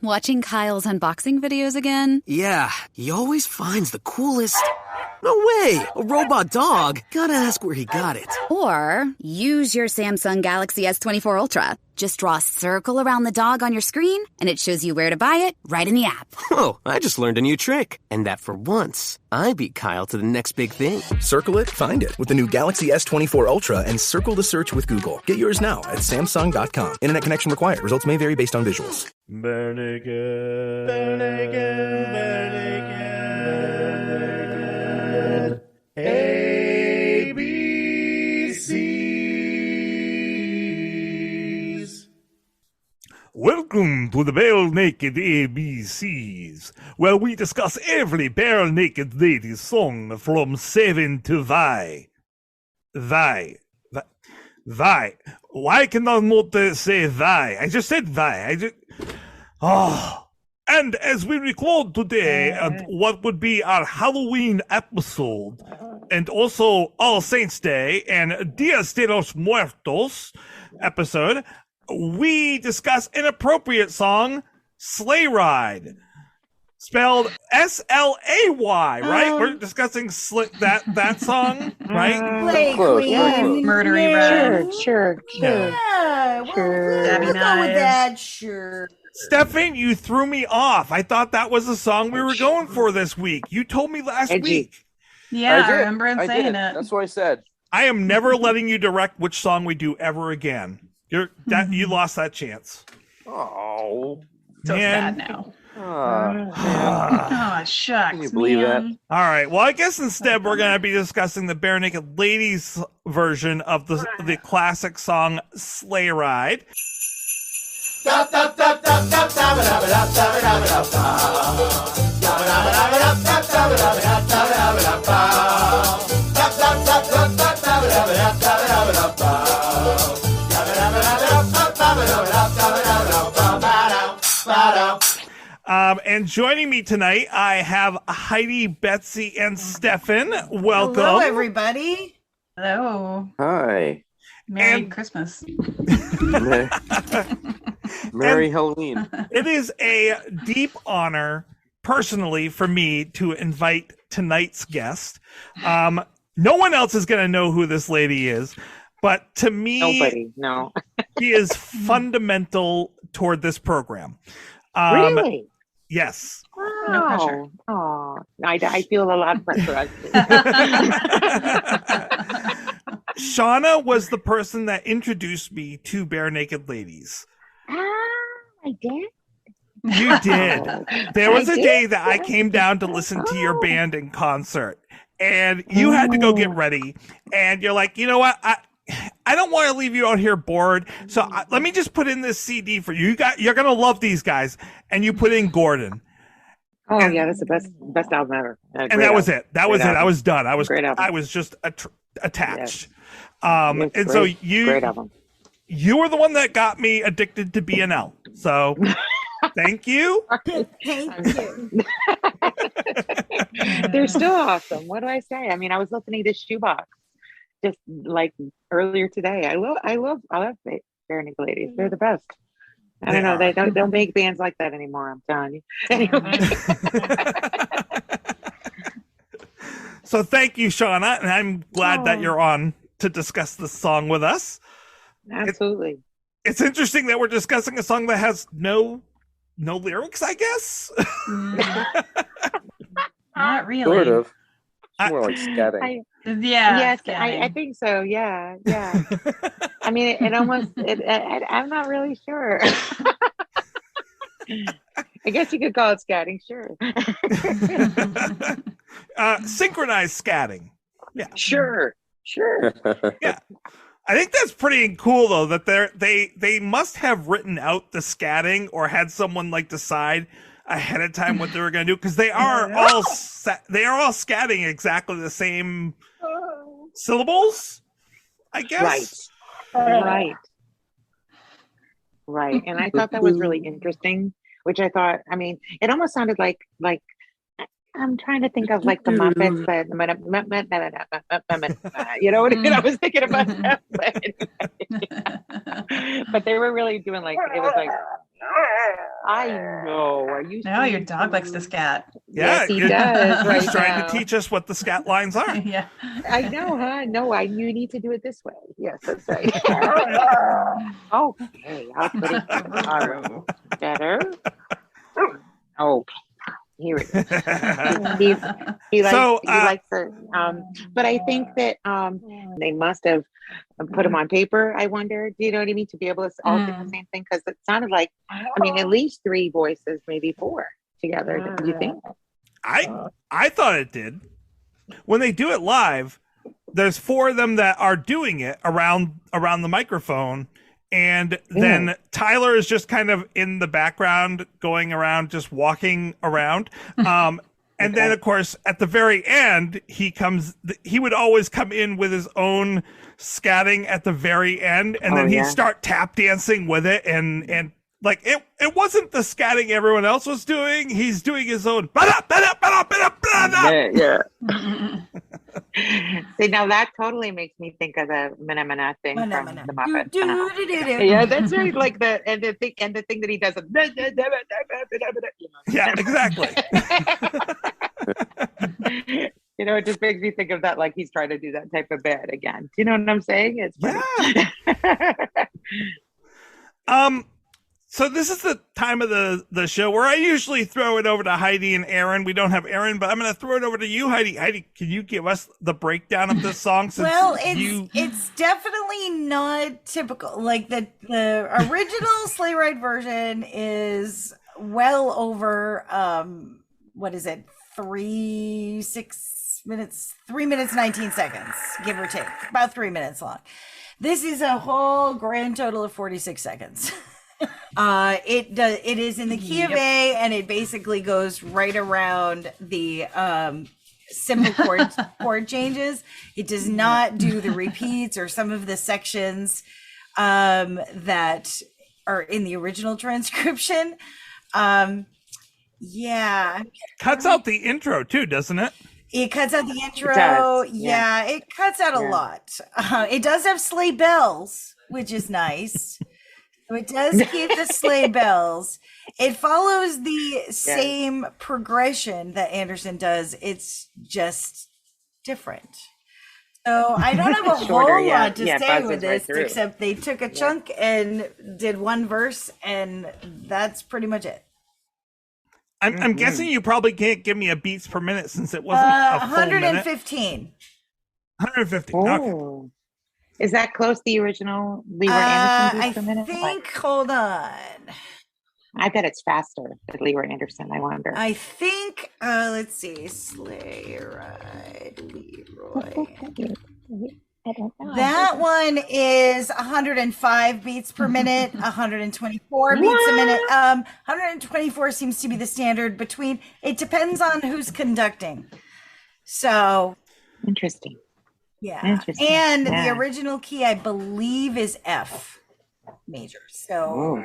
Watching Kyle's unboxing videos again? Yeah, he always finds the coolest... No way! A robot dog? Gotta ask where he got it. Or use your Samsung Galaxy S24 Ultra. Just draw a circle around the dog on your screen, and it shows you where to buy it right in the app. Whoa, I just learned a new trick. And that for once, I beat Kyle to the next big thing. Circle it, find it with the new Galaxy S24 Ultra and circle the search with Google. Get yours now at Samsung.com. Internet connection required. Results may vary based on visuals. Bare naked, bare naked, bare naked. ABCs. Welcome to the Bare Naked ABCs, where we discuss every bare naked lady song from 7 to thy. Thy. Why can I not say thy? I just said thy. And as we record today, what would be our Halloween episode, and also All Saints Day and Dias de los Muertos episode, we discuss an appropriate song, Sleigh Ride. Spelled S-L-A-Y, right? We're discussing that song, right? Murdery Red. Sure. Yeah, we'll go with that, sure. Stefan, you threw me off. I thought that was the song we were going for this week. You told me last week. Yeah, I remember him saying it. That's what I said. I am never letting you direct which song we do ever again. You lost that chance. Oh, so sad now. Oh, shucks. Can you believe that? All right. Well, I guess instead we're going to be discussing the Bare Naked Ladies version of the classic song Sleigh Ride. And joining me tonight, I have Heidi, Betsy, and Stefan. Welcome. Hello, everybody. Hello. Hi. Merry Christmas. Merry Halloween. It is a deep honor, personally, for me to invite tonight's guest. No one else is going to know who this lady is, but to me, nobody. No. she is fundamental toward this program. Really? Yes. Wow. No pressure. Oh, I feel a lot of pressure. Shauna was the person that introduced me to Bare Naked Ladies. I did? You did. There was a day that I came down to listen to your band in concert, and you had to go get ready, and you're like, you know what? I don't want to leave you out here bored, so let me just put in this CD for you. You're gonna love these guys, and you put in Gordon. Oh, and, yeah, that's the best album ever. And that was it. That was it. I was done. I was just attached. Yes. And so you were the one that got me addicted to BNL. So thank you. Thank you. They're still awesome. What do I say? I mean, I was listening to Shoebox just like earlier today. I love Bare Naked Ladies. They're the best. I don't know. They don't make bands like that anymore. I'm telling you. Anyway. So thank you, Shauna, and I'm glad that you're on to discuss this song with us. Absolutely. It's interesting that we're discussing a song that has no lyrics, I guess. Not really. Sort of. It's more like scatting. Yes, I think so. Yeah. I mean, it almost. I'm not really sure. I guess you could call it scatting. Sure. Synchronized scatting. Yeah. Sure. Yeah. I think that's pretty cool though, that they must have written out the scatting or had someone like decide ahead of time what they were going to do, because they are all scatting exactly the same syllables, I guess. Right. And I thought that was really interesting, which I thought, I mean, it almost sounded like I'm trying to think of like the Muppets, you know what I mean? I was thinking about that, but they were really doing like, it was like, I know. Are you? No, your dog likes to scat. Yeah, Yes, he does. Right he's trying now. to teach us what the scat lines are. Yeah. I know, huh? No, you need to do it this way. Yes, that's right. Okay, I'll put it tomorrow. Better. Oh, here it is. He likes it. But I think that they must have put them on paper. I wonder. Do you know what I mean? To be able to all say the same thing, because it sounded like, I mean, at least 3 voices, maybe 4 together. Do you think? I thought it did. When they do it live, there's 4 of them that are doing it around the microphone, and then Tyler is just kind of in the background, going around, just walking around. And then, of course, at the very end, he would always come in with his own scatting at the very end, and then he'd start tap dancing with it, and like it wasn't the scatting everyone else was doing. He's doing his own. Yeah. See, now that totally makes me think of the Mana thing from the Muppets. Yeah, that's right. Like the thing that he does. Yeah, exactly. You know, it just makes me think of that. Like he's trying to do that type of bit again. Do you know what I'm saying? It's funny. Yeah. So this is the time of the show where I usually throw it over to Heidi and Aaron. We don't have Aaron, but I'm going to throw it over to you, Heidi. Heidi, can you give us the breakdown of this song? Well, it's definitely not typical. Like the original Sleigh Ride version is well over what is it? 3 minutes 19 seconds, give or take. About 3 minutes long. This is a whole grand total of 46 seconds. It is in the key of A, and it basically goes right around the simple chord changes. It does not do the repeats or some of the sections that are in the original transcription. Cuts out the intro too, doesn't it? It cuts out the intro. It does, yeah, it cuts out a lot. It does have sleigh bells, which is nice. So it does keep the sleigh bells. It follows the same progression that Anderson does. It's just different. So I don't have a whole lot to say with this, except they took a chunk and did one verse, and that's pretty much it. I'm guessing you probably can't give me a beats per minute since it wasn't a full 115. Minute. 150. Oh. Okay. Is that close to the original Leroy Anderson beats per minute? I think, hold on. I bet it's faster than Leroy Anderson, I wonder. I think, let's see, Sleigh Ride, Leroy. That one is 105 beats per minute, 124 beats a minute. 124 seems to be the standard between, it depends on who's conducting. So. Interesting. Yeah. Interesting. And the original key, I believe, is F major. So.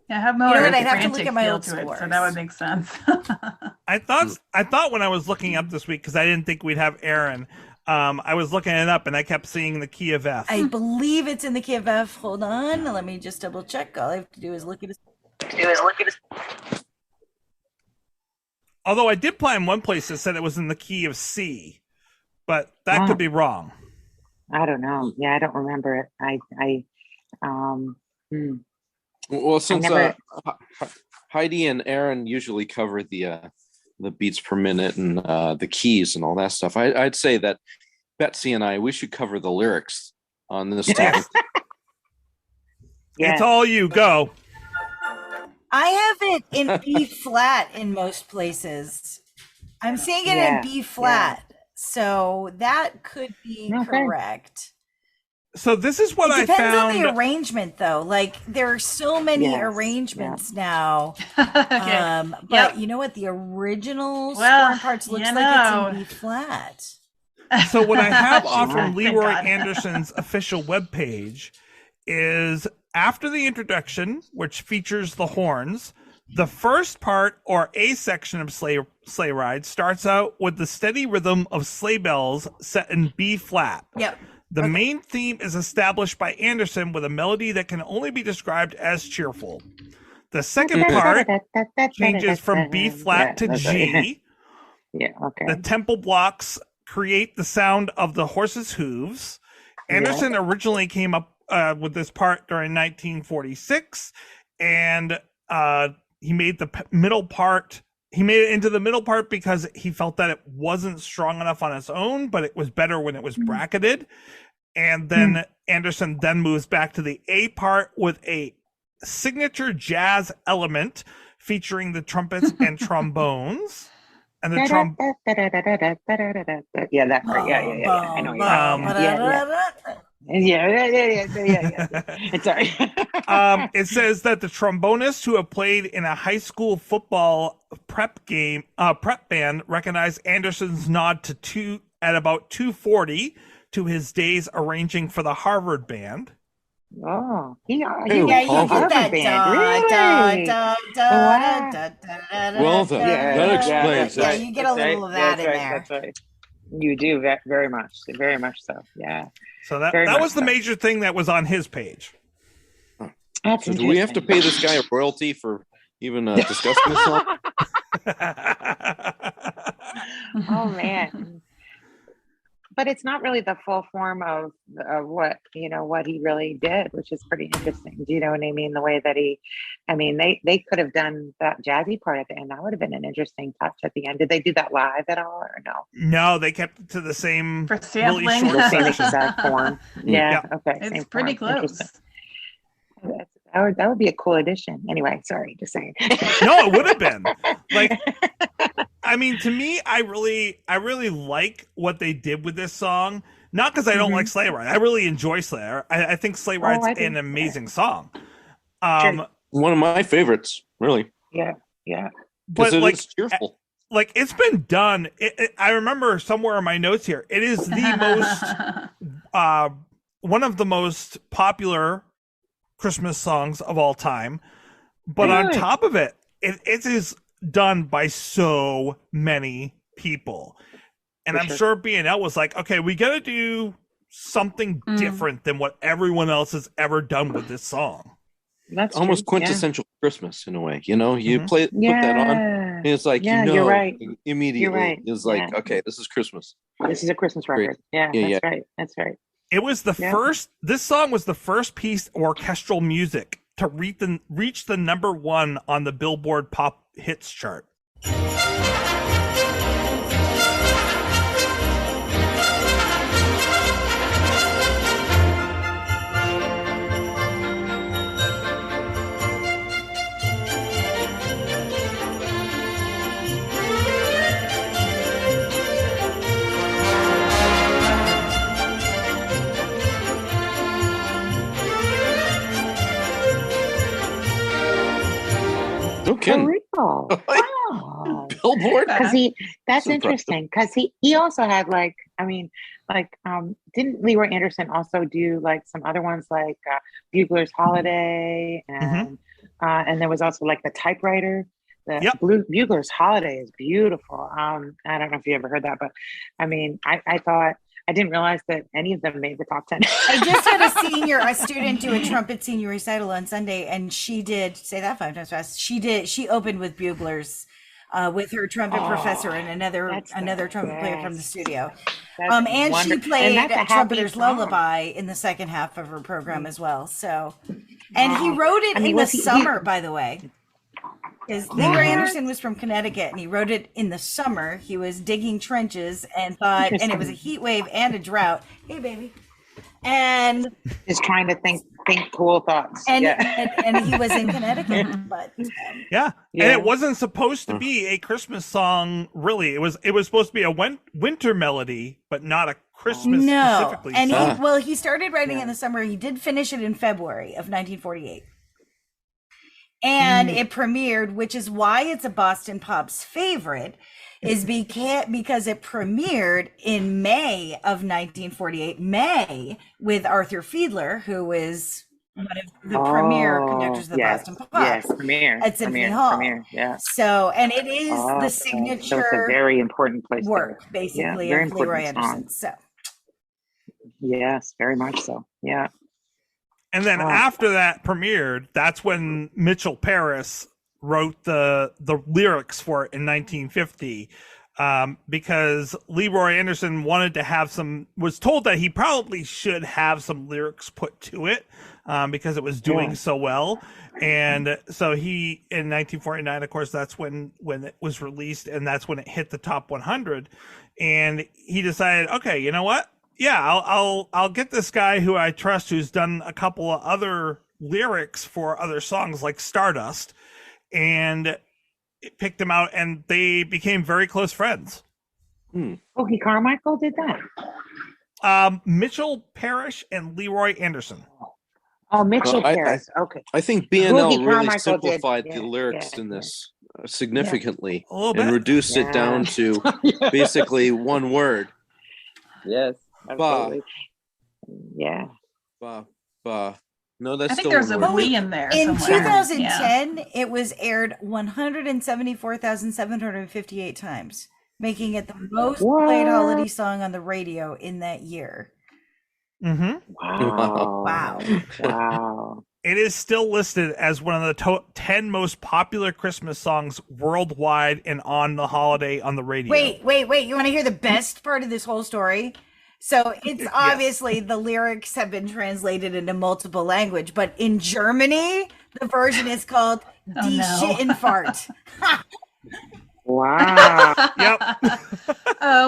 Yeah, I have more. I'd have to look at my old scores. So that would make sense. I thought when I was looking up this week, because I didn't think we'd have Aaron, I was looking it up and I kept seeing the key of F. I believe it's in the key of F. Hold on, let me just double check. All I have to do is look at it. Although I did find one place that said it was in the key of C, but that could be wrong. I don't know. Yeah, I don't remember it. Well, since Heidi and Aaron usually cover the beats per minute and the keys and all that stuff, I'd say that Betsy and we should cover the lyrics on this topic. It's all you, go. I have it in B flat in most places. I'm seeing it in B flat, so that could be correct. So this is what I found. It depends on the arrangement, though. Like, there are so many arrangements now. But you know what? The original score parts looks like it's in B flat. So what I have off from Leroy Anderson's official webpage is after the introduction, which features the horns, the first part or A section of Sleigh Ride starts out with the steady rhythm of sleigh bells set in B flat. Yep. The main theme is established by Anderson with a melody that can only be described as cheerful. The second part changes from B flat to G. Yeah, okay. The tempo blocks create the sound of the horse's hooves. Anderson originally came up with this part during 1946, and he made the middle part. He made it into the middle part because he felt that it wasn't strong enough on its own, but it was better when it was bracketed. And then Anderson then moves back to the A part with a signature jazz element featuring the trumpets and trombones. And the yeah, that part. Yeah. I know. Yeah. It's sorry. It says that the trombonists who have played in a high school football prep band recognize Anderson's nod to at about 2:40 to his days arranging for the Harvard band. Oh, you get that band. Well, that explains Yeah, it. you get a little of that in there. That's right. You do very much so. Yeah. So that was the major thing that was on his page. That's so do we have to pay this guy a royalty for even discussing this song? Oh man. But it's not really the full form of what he really did, which is pretty interesting. Do you know what I mean? The way that they could have done that jazzy part at the end. That would have been an interesting touch at the end. Did they do that live at all or no? No, they kept it to the same For sampling. really short Same section. exact form. Yeah. Okay. It's same pretty form. close. That would be a cool addition. Anyway, sorry, just saying. No, it would have been. Like, I mean, to me, I really like what they did with this song. Not because I don't like Sleigh Ride. I really enjoy Sleigh Ride. I think Sleigh Ride's an amazing song. One of my favorites, really. Yeah. But it's cheerful. Like it's been done. I remember somewhere in my notes here. It is the most one of the most popular Christmas songs of all time. But on top of it, it is done by so many people. And I'm sure B&L was like, okay, we got to do something different than what everyone else has ever done with this song. That's almost true. quintessential Christmas in a way. You know, you put that on, and it's like, you're right. Immediately. You're right. It's like, okay, this is Christmas. This is a Christmas record. Great. Right. That's right. It was the first. This song was the first piece of orchestral music to reach the #1 on the Billboard Pop Hits chart. Wow. Billboard, because that's interesting because he also had didn't Leroy Anderson also do like some other ones like Bugler's Holiday and there was also like the typewriter. Bugler's Holiday is beautiful. I don't know if you ever heard that, but I mean, I didn't realize that any of them made the top 10. I just had a student do a trumpet senior recital on Sunday, and she did, say that 5 times fast, she opened with buglers with her trumpet professor and another trumpet player from the studio. And she played Trumpeter's Lullaby in the second half of her program as well. So, and he wrote it in the summer, by the way. Because Leroy Anderson was from Connecticut, and he wrote it in the summer. He was digging trenches and it was a heat wave and a drought. Hey, baby. And just trying to think cool thoughts. And he was in Connecticut, but and it wasn't supposed to be a Christmas song. Really, it was supposed to be a winter melody, but not a Christmas specifically. And he started writing in the summer. He did finish it in February of 1948. And it premiered, which is why it's a Boston Pop's favorite, is because it premiered in May of 1948, with Arthur Fiedler, who is one of the premier conductors of the Boston Pops. Yes, premier at Symphony Hall. Premier, yeah. So, and it is the signature so it's a very important place work, basically, of Leroy Anderson. So, yes, very much so. Yeah. And then after that premiered, that's when Mitchell Paris wrote the lyrics for it in 1950. Because Leroy Anderson wanted to have was told that he probably should have some lyrics put to it, because it was doing so well. And so he, in 1949, of course, that's when it was released, and that's when it hit the top 100. And he decided, okay, you know what? Yeah, I'll get this guy who I trust, who's done a couple of other lyrics for other songs like Stardust, and picked him out, and they became very close friends. Okie Carmichael did that. Mitchell Parrish and Leroy Anderson. Oh, Mitchell Paris. Okay. I think B&L really Carmichael simplified did. the lyrics in this significantly A little bit. and reduced it down to basically one word. Yes, absolutely. Yeah. No, that's I think still there's one a word. we in there. In somewhere. 2010, it was aired 174,758 times, making it the most played holiday song on the radio in that year. Mm-hmm. Wow. It is still listed as one of the 10 most popular Christmas songs worldwide and on the holiday on the radio. Wait. You want to hear the best part of this whole story? So it's obviously the lyrics have been translated into multiple language, but in Germany, the version is called Die Schittenfahrt. Wow. Yep.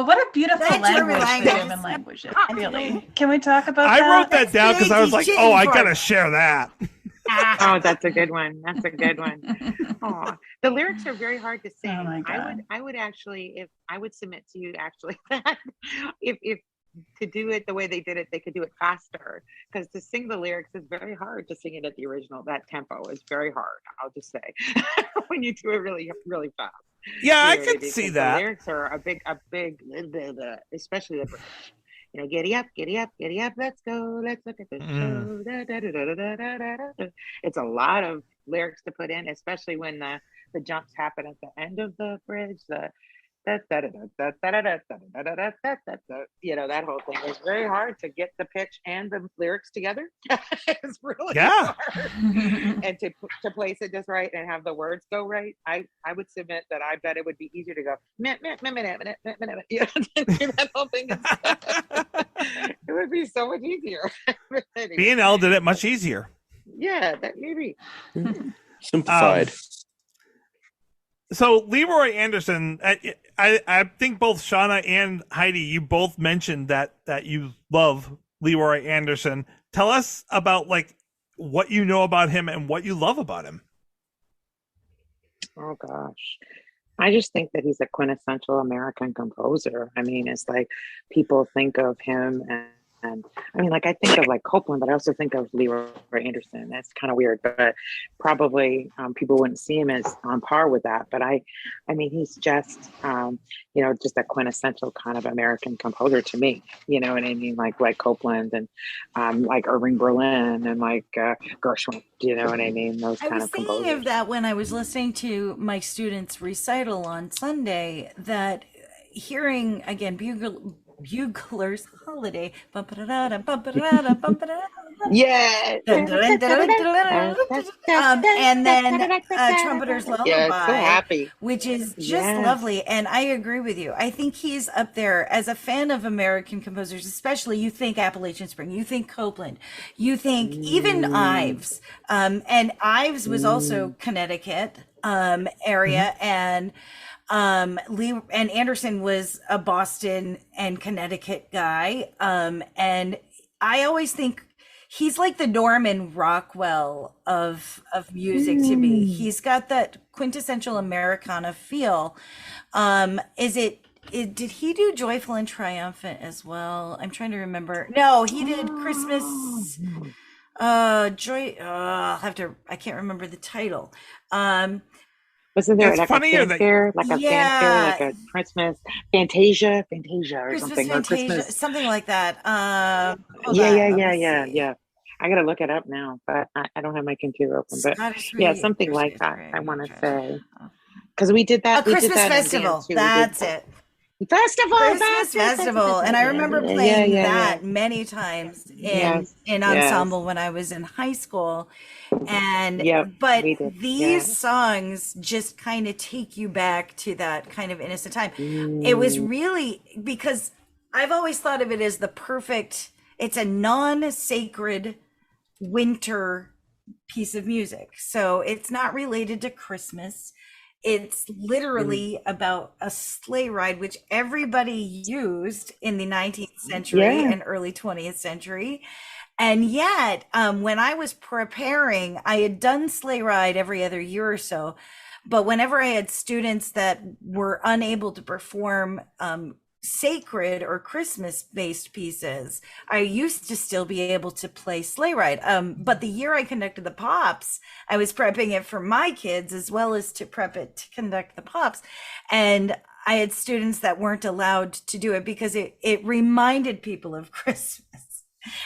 What a beautiful That German language, the language. German language is, really. Can we talk about I that? wrote that down because I was like, oh, I gotta Schittenfahrt. share that. Oh, that's a good one. Oh, the lyrics are very hard to sing. Oh my God. I would actually, if I would submit to you actually that if to do it the way they did it, they could do it faster, because to sing the lyrics is very hard. To sing it at the original, that tempo is very hard. I'll just say when you do it really, really fast. Yeah, I Really, could see because that. The lyrics are a big, especially the, giddy up, let's go, let's look at the show. Da, da, da, da, da, da, da, da. It's a lot of lyrics to put in, especially when the jumps happen at the end of the bridge. That whole thing is very hard to get the pitch and the lyrics together. It's really hard. And to place it just right and have the words go right, I would submit that I bet it would be easier to go minute, that whole thing. It would be so much easier. B&L did it much easier. Yeah, that maybe Simplified. So Leroy Anderson, I think both Shauna and Heidi, you both mentioned that you love Leroy Anderson. Tell us about what you know about him and what you love about him. Oh gosh. I just think that he's a quintessential American composer. I mean, it's like people think of him and I mean, I think of Copeland, but I also think of Leroy Anderson. That's kind of weird, but probably people wouldn't see him as on par with that. But I mean, he's just, just a quintessential kind of American composer to me. You know what I mean? Like Copeland and like Irving Berlin and Gershwin. You know what I mean? Those kind of composers. I was thinking of that when I was listening to my students' recital on Sunday. That hearing again Bugler's Holiday. Yeah. And then Trumpeter's Lullaby, so happy. Which is just lovely. And I agree with you. I think he's up there as a fan of American composers, especially. You think Appalachian Spring, you think Copeland, you think even Ives. And Ives was also Connecticut area, and Anderson was a Boston and Connecticut guy. And I always think he's like the Norman Rockwell of music to me. He's got that quintessential Americana feel. Did he do Joyful and Triumphant as well? I'm trying to remember. No, he did Christmas. I can't remember the title. Wasn't there It's like funnier a fanfare, like a Christmas Fantasia or Christmas something, Fantasia, or Christmas, something like that. Yeah. I gotta look it up now, but I don't have my computer open. But something like that. I want to say because we did that. A Christmas Festival. That's it. Christmas festival, and I remember playing that many times in ensemble when I was in high school. And but these songs just kind of take you back to that kind of innocent time. It was really, because I've always thought of it as the perfect, it's a non-sacred winter piece of music. So it's not related to Christmas. It's literally about a sleigh ride, which everybody used in the 19th century and early 20th century. And yet, when I was preparing, I had done Sleigh Ride every other year or so. But whenever I had students that were unable to perform sacred or Christmas-based pieces, I used to still be able to play Sleigh Ride. But the year I conducted the Pops, I was prepping it for my kids as well as to prep it to conduct the Pops. And I had students that weren't allowed to do it because it reminded people of Christmas.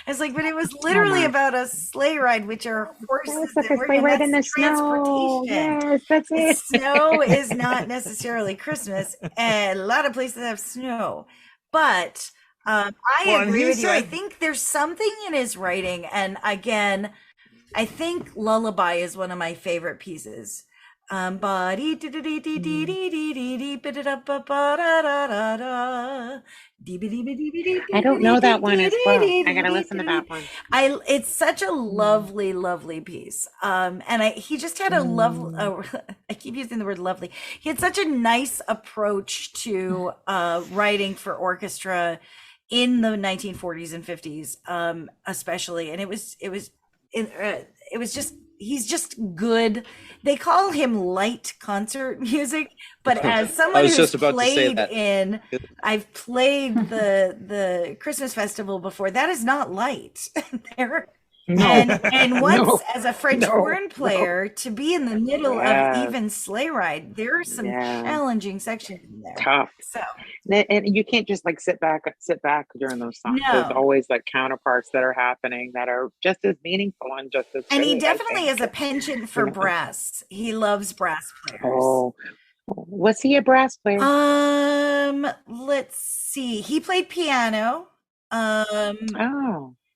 I was like, but it was literally about a sleigh ride, which are horses that were sleigh ride in the snow. Yes, that's it. Snow is not necessarily Christmas, and a lot of places have snow. But I agree with you. I think there's something in his writing, and again, I think Lullaby is one of my favorite pieces. I don't know that one as well. I gotta listen to that one. It's such a lovely piece. And he just had a I keep using the word lovely. He had such a nice approach to writing for orchestra in the 1940s and 50s, especially. And it was just, he's just good. They call him light concert music, but as someone who's played I've played the Christmas festival before. That is not light. And once as a French horn player to be in the middle of even Sleigh Ride, there are some challenging sections in there. Tough. So, and you can't just like sit back during those songs. No. There's always like counterparts that are happening that are just as meaningful and just as. And he definitely has a penchant for brass. He loves brass players. Oh, was he a brass player? Let's see. He played piano.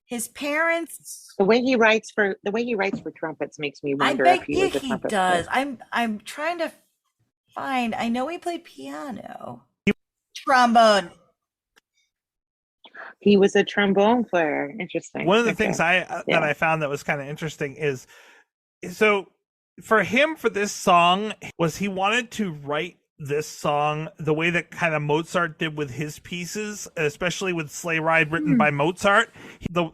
His parents. The way he writes for trumpets makes me wonder if he was a trumpet player. I'm trying to find. I know he played piano. Trombone. He was a trombone player. Interesting. One of the things that I found that was kind of interesting is, so for him, for this song, was he wanted to write this song the way that kind of Mozart did with his pieces, especially with Sleigh Ride written by Mozart,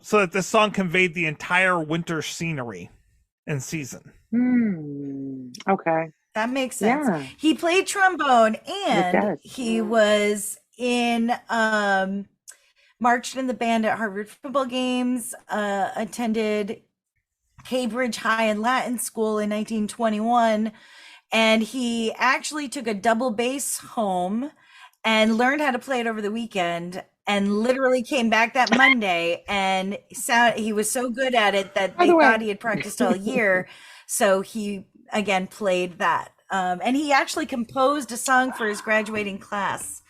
so that this song conveyed the entire winter scenery and season. Okay. That makes sense. Yeah. He played trombone, and he was in marched in the band at Harvard football games, attended Cambridge High and Latin School in 1921. And he actually took a double bass home and learned how to play it over the weekend, and literally came back that Monday, and he was so good at it that they thought he had practiced all year. So he again played that. And he actually composed a song for his graduating class,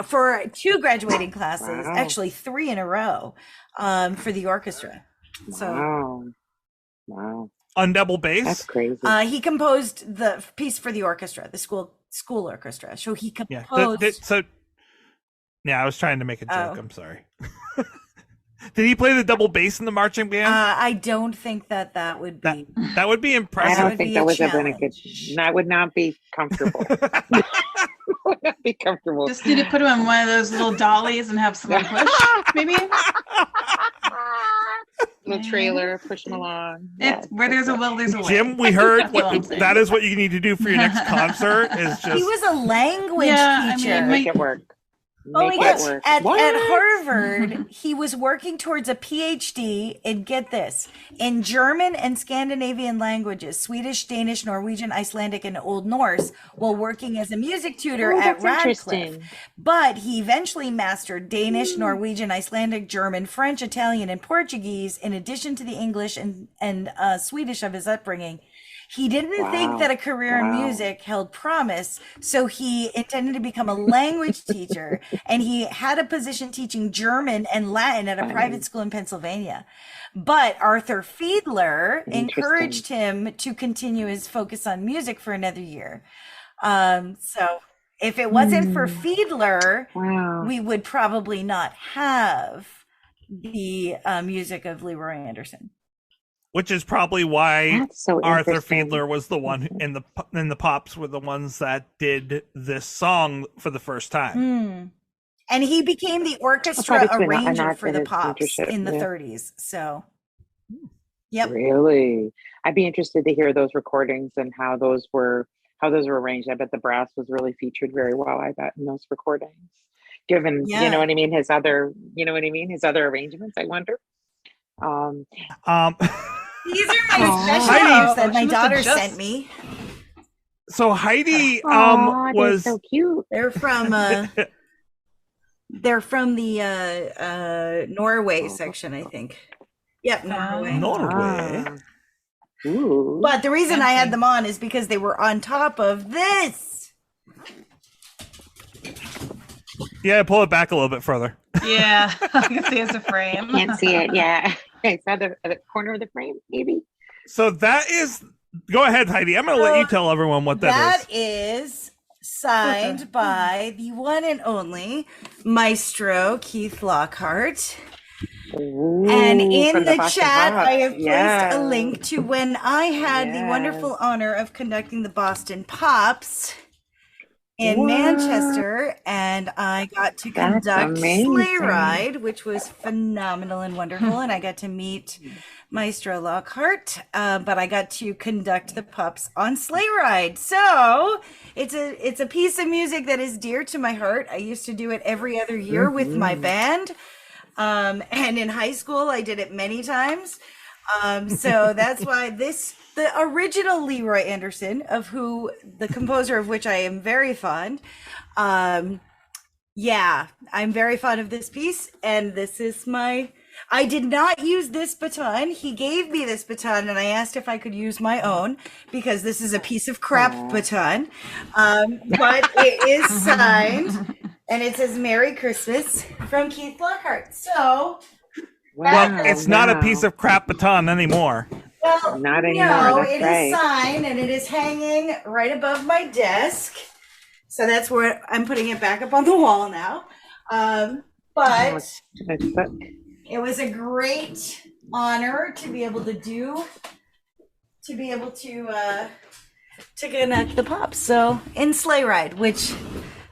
for 2 graduating classes, actually 3 in a row, for the orchestra. So wow. On double bass. That's crazy. He composed the piece for the orchestra, the school orchestra. So he composed. I was trying to make a joke. I'm sorry. Did he play the double bass in the marching band? I don't think that would be. That would be impressive. I don't think that was ever a good. That would not be comfortable. Would not be comfortable. Just need to put him on one of those little dollies and have someone push, maybe. Little trailer, push them along. Where there's a will, there's a way. Jim, we heard that is what you need to do for your next concert. Is just he was a language teacher. Make it work. At Harvard, he was working towards a PhD, and get this, in German and Scandinavian languages, Swedish, Danish, Norwegian, Icelandic, and Old Norse, while working as a music tutor at Radcliffe. But he eventually mastered Danish, Norwegian, Icelandic, German, French, Italian, and Portuguese, in addition to the English and Swedish of his upbringing. He didn't think that a career in music held promise, so he intended to become a language teacher, and he had a position teaching German and Latin at a private school in Pennsylvania. But Arthur Fiedler encouraged him to continue his focus on music for another year. So if it wasn't for Fiedler, we would probably not have the music of Leroy Anderson. Which is probably why so Arthur Fiedler was the one in the Pops were the ones that did this song for the first time. And he became the orchestra arranger for the Pops in the 30s. So, yep. Really? I'd be interested to hear those recordings and how those were arranged. I bet the brass was really featured very well, I bet, in those recordings. Given, you know what I mean, his other arrangements, I wonder. These are my specials that my daughter sent me. So Heidi was so cute. They're from the Norway section, I think. Yep, Norway. Norway. Ooh. But the reason I had them on is because they were on top of this. Yeah, pull it back a little bit further. Yeah, I can see it's a frame. Can't see it. Yeah. Okay, so the corner of the frame, maybe. So that is. Go ahead, Heidi. I'm going to let you tell everyone what that is. That is signed by the one and only Maestro Keith Lockhart. Ooh, and in the Boston chat, Pops. I have placed a link to when I had the wonderful honor of conducting the Boston Pops in Manchester, and I got to conduct Sleigh Ride, which was phenomenal and wonderful, and I got to meet Maestro Lockhart, but I got to conduct the Pups on Sleigh Ride. So it's a piece of music that is dear to my heart. I used to do it every other year with my band. And in high school, I did it many times. So that's why the original Leroy Anderson, of who the composer of which I am very fond. I'm very fond of this piece, and this is I did not use this baton. He gave me this baton, and I asked if I could use my own because this is a piece of crap baton. But it is signed, and it says "Merry Christmas" from Keith Lockhart. So, well, it's not a piece of crap baton anymore. Well, not anymore. No, that's it right. is signed, and it is hanging right above my desk. So that's where I'm putting it back up on the wall now. But it was a great honor to be able to connect the Pops. So in Sleigh Ride, which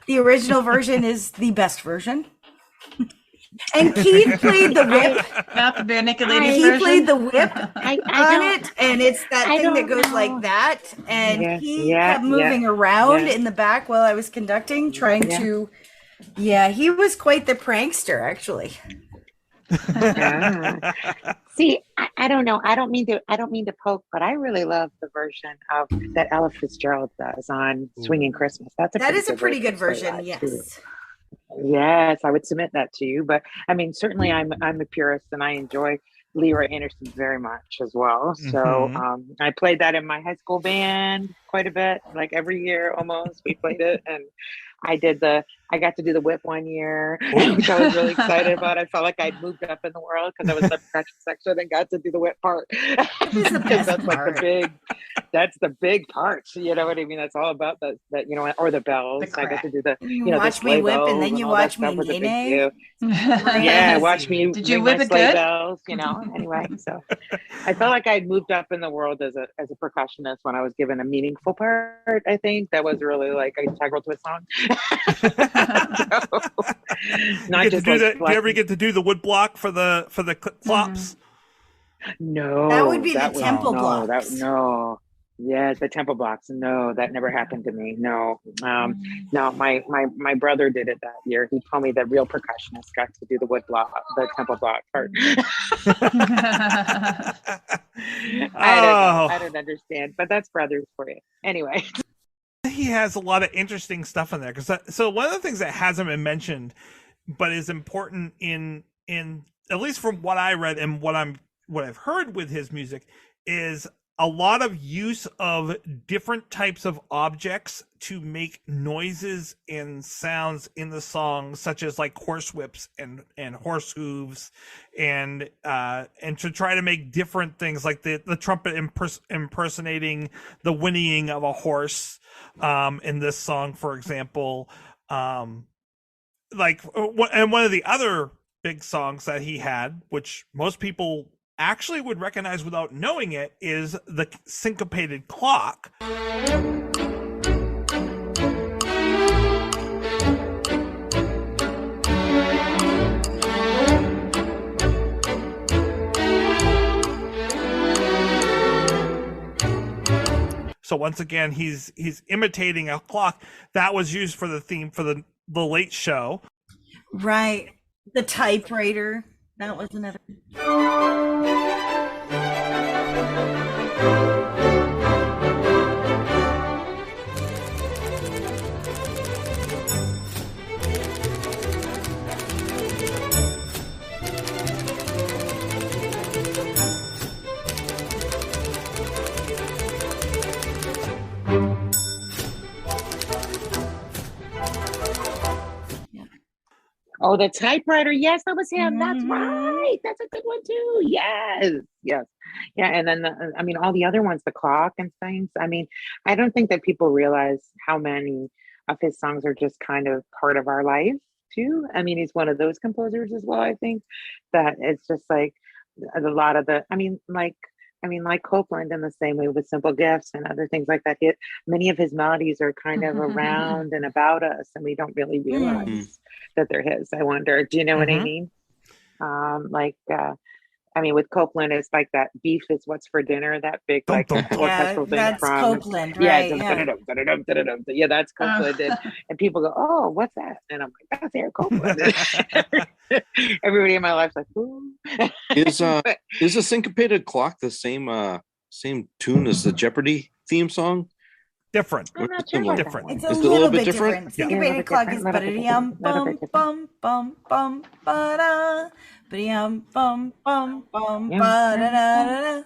the original version is the best version. And Keith played the whip. Not the bare naked ladies He version. played the whip I on it, and it's that thing that goes like that. And he kept moving around in the back while I was conducting, trying to. Yeah, he was quite the prankster, actually. See, I don't know. I don't mean to poke, but I really love the version of that Ella Fitzgerald does on Swinging Christmas. That is a pretty good version. Yes. Too. Yes, I would submit that to you. But I mean, certainly I'm a purist and I enjoy Leroy Anderson very much as well. So I played that in my high school band quite a bit, like every year almost. We played it, and I got to do the whip one year, which I was really excited about. I felt like I'd moved up in the world because I was in the percussion section and got to do the whip part. Because that's like that's the big part. You know what I mean? That's all about that, or the bells. I got to do the, watch the me whip, bells, and then you watch me nay. Yeah, watch me. Did you ring whip my it sleigh good? bells, anyway. So I felt like I'd moved up in the world as a percussionist when I was given a meaningful part. I think that was really like integral to a song. Not just do you ever get to do the wood block for the clops? No, that would be the temple blocks. Yeah, the temple blocks. No, that never happened to me. No, no. My brother did it that year. He told me that real percussionists got to do the wood block, the temple block part. I don't understand, but that's brothers for you. Anyway. He has a lot of interesting stuff in there so one of the things that hasn't been mentioned but is important in at least from what I read and what I've heard with his music is a lot of use of different types of objects to make noises and sounds in the song, such as like horse whips and horse hooves, and to try to make different things like the trumpet impersonating the whinnying of a horse in this song, for example. And one of the other big songs that he had, which most people actually would recognize without knowing it, is the syncopated clock. So once again, he's imitating a clock that was used for the theme for the Late Show. Right. The typewriter. That was another. Oh, the typewriter. Yes, that was him. That's right. That's a good one too. Yes. Yes. Yeah. And then, all the other ones, the clock and things. I don't think that people realize how many of his songs are just kind of part of our life too. He's one of those composers as well. I think that it's just like a lot of the, like Copeland in the same way with Simple Gifts and other things like that. Many of his melodies are kind of around and about us, and we don't really realize that they're his. I wonder, do you know what I mean? With Copeland, it's like that beef is what's for dinner, that big like orchestral thing that's from Copeland, right? Yeah, that's Copeland, and people go, "Oh, what's that?" And I'm like, "That's Eric Copeland." Everybody in my life's like, "Ooh." Is the syncopated clock the same tune as the Jeopardy theme song? Different. I'm not sure about different. It's Is a it little bit different. Yeah. Syncopated clock is ba-da-dum bum bum bum bum ba-da, ba-dum bum bum bum ba-da-da-da-da.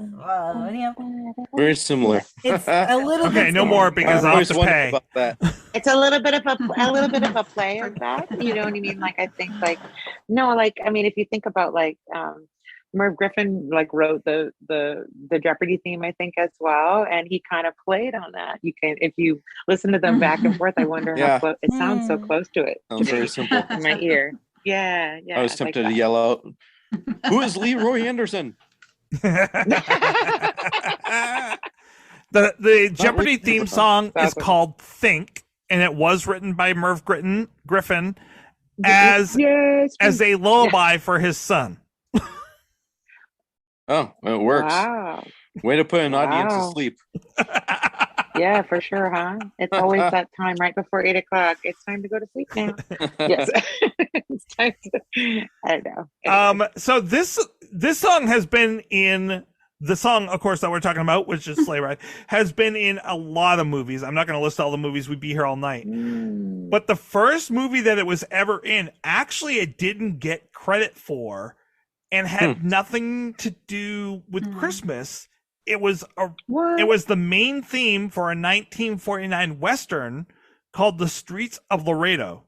Very similar. It's a little bit. Okay, no more because I'll have to pay. About that. It's a little bit of a play of that. You know what I mean? Like, I think if you think about Merv Griffin wrote the Jeopardy theme, I think, as well, and he kind of played on that. You can, if you listen to them back and forth, I wonder how close it sounds. So close to it. Sounds very simple in my ear. Yeah. I was tempted to yell out, "Who is Leroy Anderson?" The Jeopardy theme song is called "Think," and it was written by Merv Griffin as a lullaby for his son. Oh, it works. Wow. Way to put an audience to sleep. Yeah, for sure, huh? It's always that time right before 8:00. It's time to go to sleep now. Yes. It's time to, I don't know. So this song has been in the song, of course, that we're talking about, which is Sleigh Ride, has been in a lot of movies. I'm not going to list all the movies. We'd be here all night. But the first movie that it was ever in, actually, it didn't get credit for, and had nothing to do with Christmas. It was the main theme for a 1949 Western called The Streets of Laredo.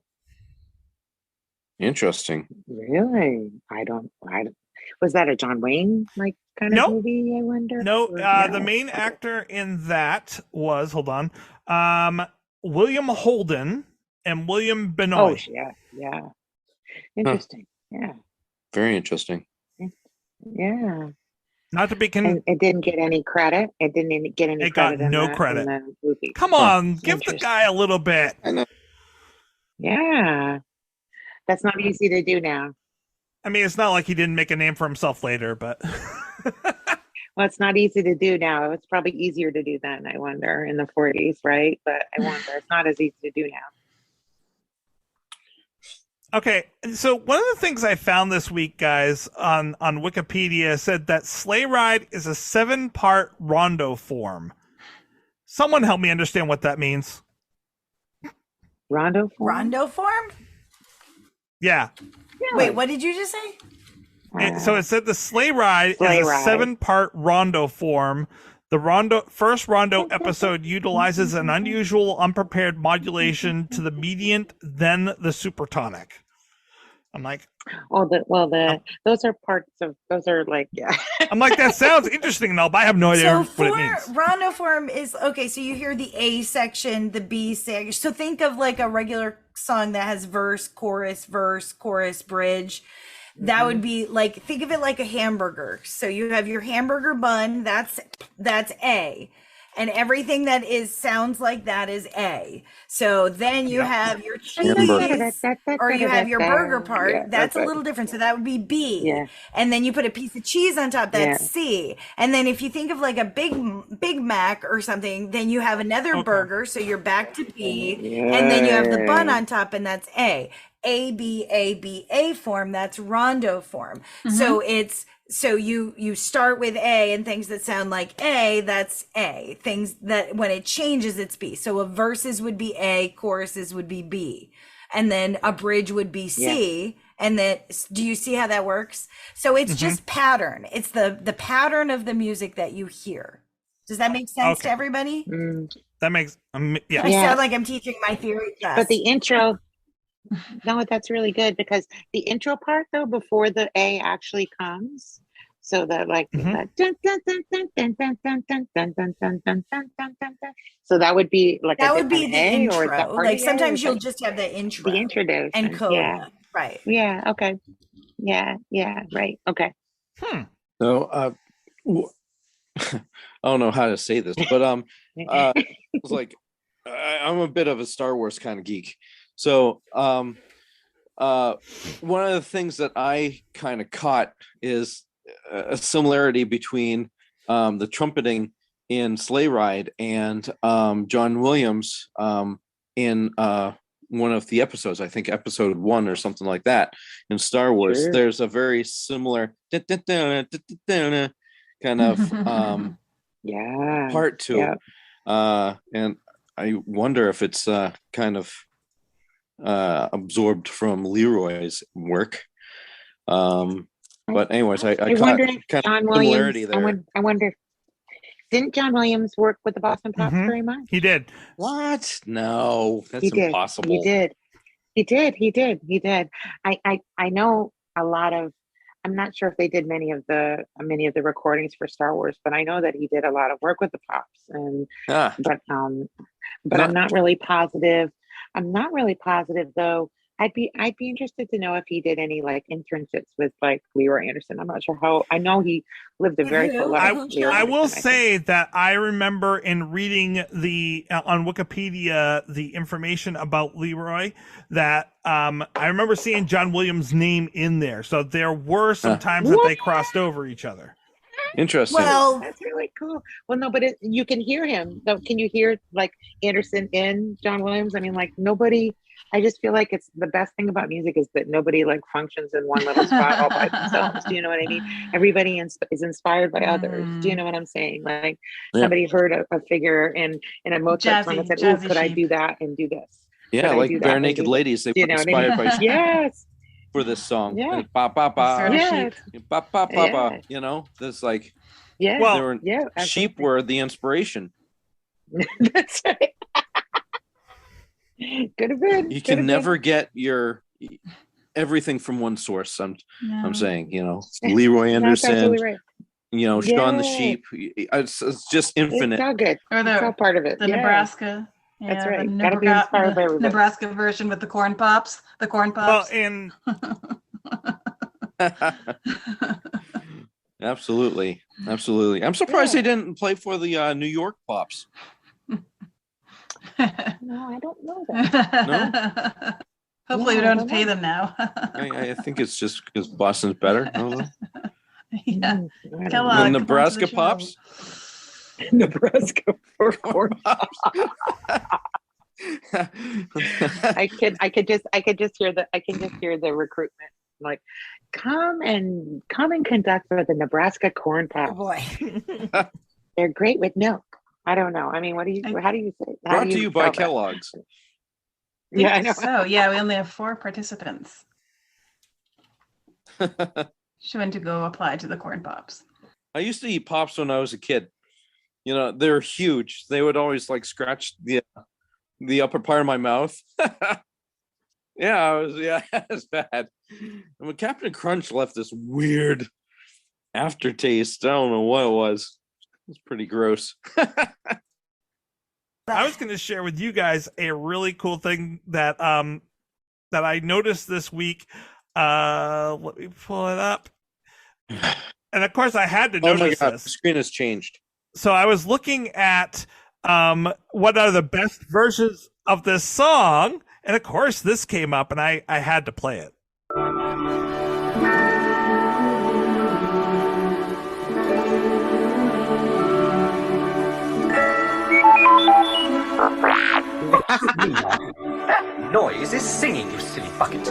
Interesting. Really? I don't. Was that a John Wayne kind of movie? I wonder. No, the main actor in that was William Holden and William Benoit. Oh, yeah. Interesting. Yeah. Very interesting. Yeah. Not to be it didn't get any credit. It didn't get any credit. It got no credit. Come on, give the guy a little bit. I know. Yeah. That's not easy to do now. It's not like he didn't make a name for himself later, but well, it's not easy to do now. It's probably easier to do then, I wonder, in the 40s, right? But I wonder, it's not as easy to do now. Okay, so one of the things I found this week, guys, on Wikipedia said that Sleigh Ride is a 7-part rondo form. Someone help me understand what that means. Rondo form? Rondo form? Yeah. Wait, what did you just say? So it said the Sleigh Ride is a 7-part rondo form The first rondo episode utilizes an unusual, unprepared modulation to the mediant, then the supertonic. I'm like, those are parts of, those are like, yeah. I'm like, that sounds interesting and all, but I have no idea what it means. Rondo form is, okay, so you hear the A section, the B section. So think of like a regular song that has verse, chorus, bridge. That would be like, think of it like a hamburger. So you have your hamburger bun, that's A. And everything that sounds like that is A. So then you have your cheese, or you have your burger part. Yeah, that's a little different. So that would be B. Yeah. And then you put a piece of cheese on top. That's C. And then if you think of like a Big Mac or something, then you have another burger. So you're back to B. Yeah. And then you have the bun on top, and that's A. A, B, A, B, A form. That's rondo form. Mm-hmm. So you start with A, and things that sound like A, that's A. Things that when it changes, it's B. So a verses would be A, choruses would be B, and then a bridge would be C. Yeah. And then, do you see how that works? So it's just pattern. It's the pattern of the music that you hear. Does that make sense to everybody? That makes yeah. I sound like I'm teaching my theory class. But the intro. No, that's really good, because the intro part though, before the A actually comes, so that like so that would be like that would be the A intro. Or that like sometimes you'll just have the intro, the introduction, and coda, right? Yeah. Okay. Yeah. Right. Okay. So I don't know how to say this, but it's like I'm a bit of a Star Wars kind of geek. So one of the things that I kind of caught is a similarity between the trumpeting in Sleigh Ride and John Williams in one of the episodes, I think episode 1 or something like that in Star Wars. Sure. There's a very similar kind of part to it. And I wonder if it's kind of absorbed from Leroy's work. But anyways, I caught kind of similarity there. I wonder, didn't John Williams work with the Boston Pops very much? He did. What? No, that's impossible. He did. I know a lot of, I'm not sure if they did many of the recordings for Star Wars, but I know that he did a lot of work with the Pops, and but I'm not really positive. I'm not really positive though. I'd be interested to know if he did any like internships with like Leroy Anderson. I'm not sure how. I know he lived a very full life. I will say that I remember in reading on Wikipedia the information about Leroy that I remember seeing John Williams' name in there. So there were some times that they crossed over each other. Interesting. Well, that's really cool. Well, no, but you can hear him. Though, can you hear like Anderson in John Williams? I mean, like nobody. I just feel like it's the best thing about music is that nobody like functions in one little spot all by themselves. Do you know what I mean? Everybody is inspired by others. Do you know what I'm saying? Like somebody heard a figure in a Mozart song and said, "Oh, could I do that and do this?" Yeah, like Bare Naked Ladies. They were inspired by yes for this song. Yeah, ba ba ba. Yes. Ba ba ba ba. You know, there's like sheep were the inspiration. That's right. Could have been. You can never get your everything from one source. I'm saying, you know, Leroy Anderson, right. You know, Shaun the Sheep. It's just infinite. It's all good. Or it's all part of it. The Nebraska. Yeah, that's right. Gotta be inspired by everybody. Nebraska version with the corn pops. The corn pops. Well, and absolutely. I'm surprised they didn't play for the New York Pops. No, I don't know that. No? Hopefully we don't have to pay them now. I think it's just because Boston's better. Yeah. The Nebraska Pops. Nebraska for corn pops. I could just hear the recruitment, like come and conduct for the Nebraska corn pops. Oh boy. They're great with milk. I don't know. I mean, how do you say? Brought to you by Kellogg's. Yeah, I know. So yeah, we only have 4 participants. She went to go apply to the corn pops. I used to eat Pops when I was a kid. they're huge. They would always like scratch the upper part of my mouth. It's bad. And when Captain Crunch left this weird aftertaste, I don't know what it was. It's pretty gross. I was going to share with you guys a really cool thing that that I noticed this week. Let me pull it up. And of course, I had to notice this. The screen has changed. So I was looking at what are the best versions of this song, and of course, this came up, and I had to play it. That noise is singing, you silly bucket.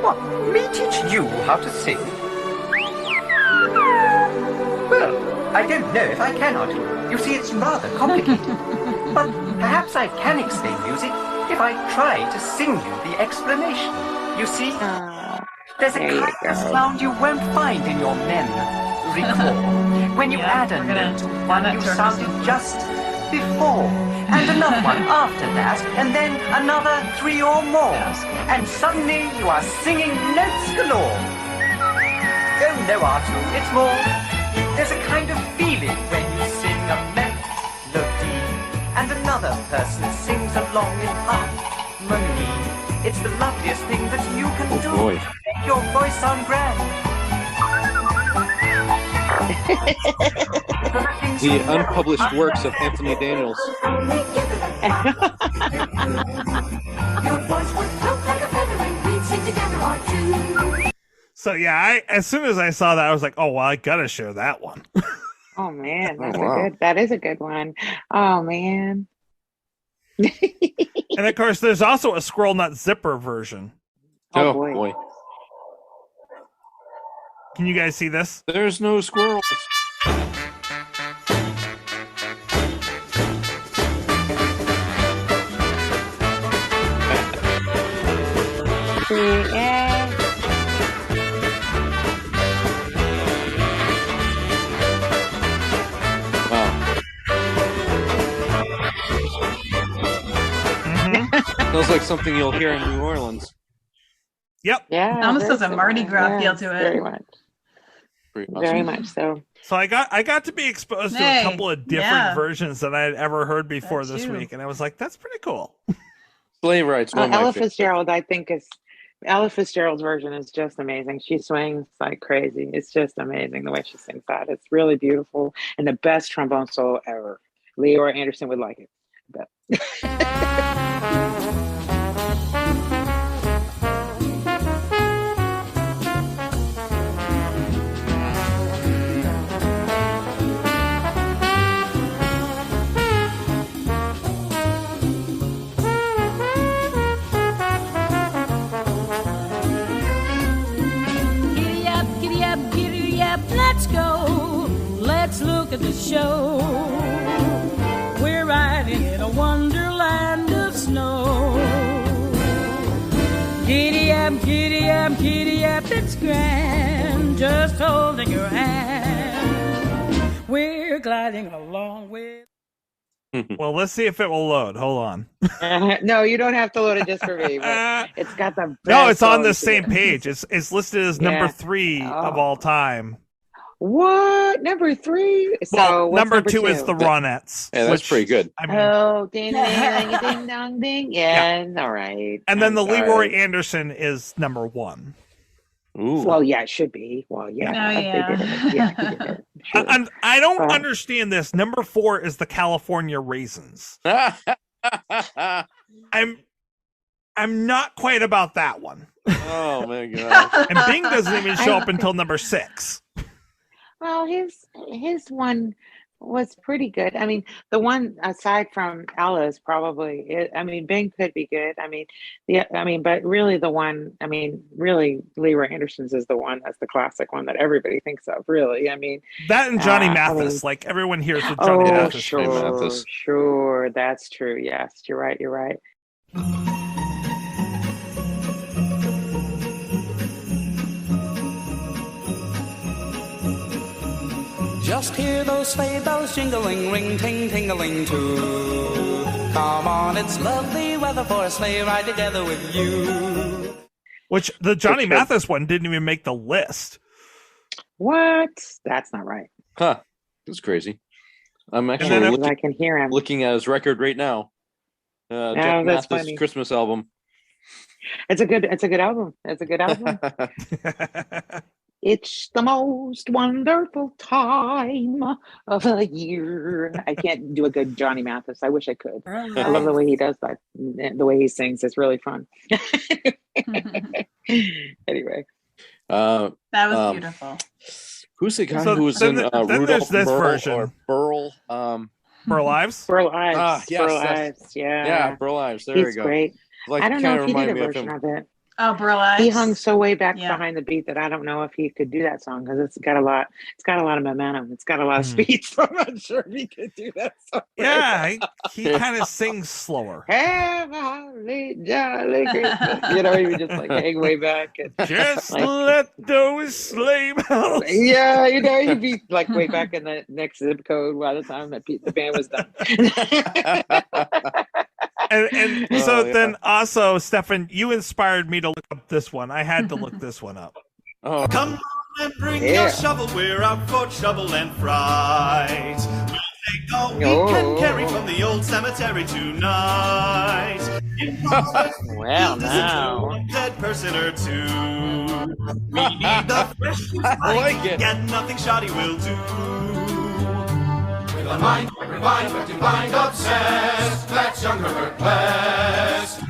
What, me teach you how to sing? Well, I don't know if I can or do. You see, it's rather complicated. But perhaps I can explain music if I try to sing you the explanation. You see, there's a kind of sound you won't find in your mem. Recall. When you add a note to one you sounded just before, and another one after that, and then another 3 or more, and suddenly you are singing notes galore. Oh no, Artu, it's more. There's a kind of feeling when you sing a melody, and another person sings along in harmony. It's the loveliest thing that you can do. Boy. Make your voice sound grand. The unpublished works of Anthony Daniels. So yeah, as soon as I saw that, I was like, "Oh well, I gotta share that one." Oh man, that is a good one. Oh man. And of course, there's also a Squirrel Nut Zipper version. Oh boy. Can you guys see this? There's no squirrels. Yeah. Sounds like something you'll hear in New Orleans. Yep. Yeah. It almost has a Mardi Gras feel to it. Very much. Very much so. So I got to be exposed to a couple of different versions that I had ever heard before this week, and I was like, "That's pretty cool." Sleigh Ride's one of my Ella favorites. Fitzgerald, I think Ella Fitzgerald's version is just amazing. She swings like crazy. It's just amazing the way she sings that. It's really beautiful and the best trombone solo ever. Leora Anderson would like it. I bet. Let's go. Let's look at the show. We're riding in a wonderland of snow. Giddy up, giddy up, giddy up, it's grand. Just holding your hand. We're gliding along with. Well, let's see if it will load. Hold on. No, you don't have to load it just for me. But it's got the best No, it's on the songs same here. page. It's listed as number 3 of all time. What? Number 3? So Well, what's number 2 2 is the Ronettes. Yeah, that's pretty good. I mean, Oh, ding, ding, ding, ding, dong, ding. Yeah, all right. and then the All Leroy right. Anderson is number 1. Ooh. Well, yeah, it should be. Well, yeah. Oh, They did it. Yeah, they did it. Sure. I don't understand this. Number 4 is the California Raisins. I'm not quite about that one. Oh my gosh. And Bing doesn't even show up until number 6. Well, his one was pretty good. I mean, the one aside from Ella's probably. I mean, Bing could be good. I mean, but really the one. I mean, really, Leroy Anderson's is the one that's the classic one that everybody thinks of. Really, I mean, That and Johnny I Mathis. mean- Like everyone hears with Johnny oh, Mathis. sure, that's true. Yes, you're right. just hear those sleigh bells jingling, ring, ting, tingling too. Come on, it's lovely weather for a sleigh ride together with you. Which the Johnny Mathis one didn't even make the list. What? That's not right. Huh. That's crazy. I'm actually I can hear him looking at his record right now. Johnny that's Mathis funny. Christmas album. It's a good album. It's a good album. It's the most wonderful time of the year. I can't do a good Johnny Mathis. I wish I could. Right. I love the way he does that. The way he sings is really fun. Anyway. That was beautiful. Who's the guy who was in Rudolph this Burl version. or Burl? Burl Ives? Burl Ives. Yes, Burl Ives. Yeah. Yeah, Burl Ives. There He's we go. great. Like, I don't know if he did a remind me of version him. of it. Oh, Burl Ives. He hung so way back behind the beat that I don't know if he could do that song because it's got a lot of momentum. It's got a lot of speed, so I'm not sure if he could do that song. Yeah, he kind of sings slower. Have a holly jolly Christmas. You know, he would just like hang way back and Just like, let those sleigh bells. yeah, you know, he'd be like way back in the next zip code by the time that the band was done. And so then also, Stefan, you inspired me to look up this one. I had to look this one up. Oh. Come on and bring your shovel. We're out for trouble and fright. We'll take all we can carry from the old cemetery tonight. Well, now. A dead person or two. We need the fresh I like it. Get nothing shoddy will do. With a mind, obsessed, that's younger but blessed.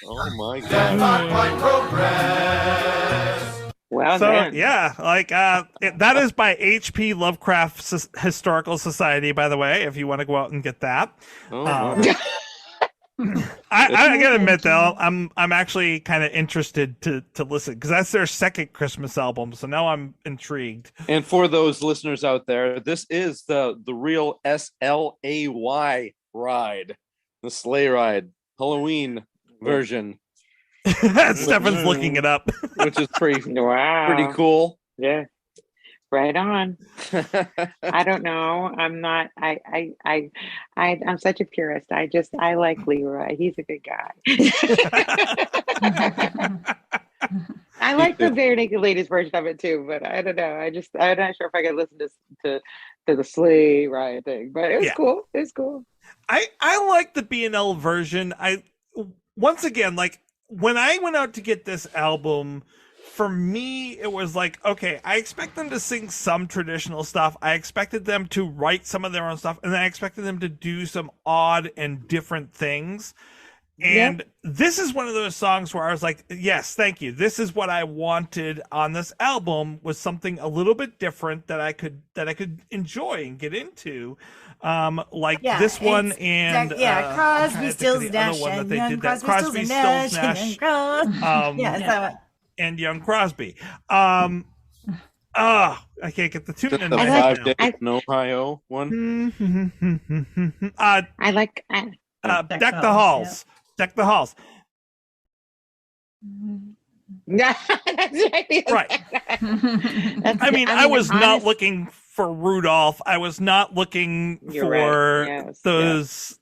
Oh my God. Then not quite progress. Well, So then. yeah, like that is by H.P. Lovecraft Historical Society, by the way. If you want to go out and get that, I gotta admit though, I'm actually kind of interested to listen because that's their second Christmas album. So now I'm intrigued. And for those listeners out there, this is the real SLAY ride, the sleigh ride Halloween version. Stefan's looking it up, which is pretty cool. Yeah, right on. I don't know. I'm not. I'm such a purist. I like Leroy. He's a good guy. I like the Bare Naked Ladies version of it too, but I don't know. I'm not sure if I could listen to the Sleigh Ride thing, but it was cool. It was cool. I like the B&L version. Once again, like when I went out to get this album, for me, it was like, okay, I expect them to sing some traditional stuff. I expected them to write some of their own stuff, and then I expected them to do some odd and different things. And this is one of those songs where I was like, yes, thank you. This is what I wanted on this album, was something a little bit different that I could enjoy and get into. This one and Crosby, Stills, Nash, and Young Crosby, Stills, Nash, and Young Crosby. I can't get the tune in the my 5 head Days in Ohio one. I like Deck the Halls. Deck the Halls. Right. I mean, I was not looking for Rudolph. I was not looking for those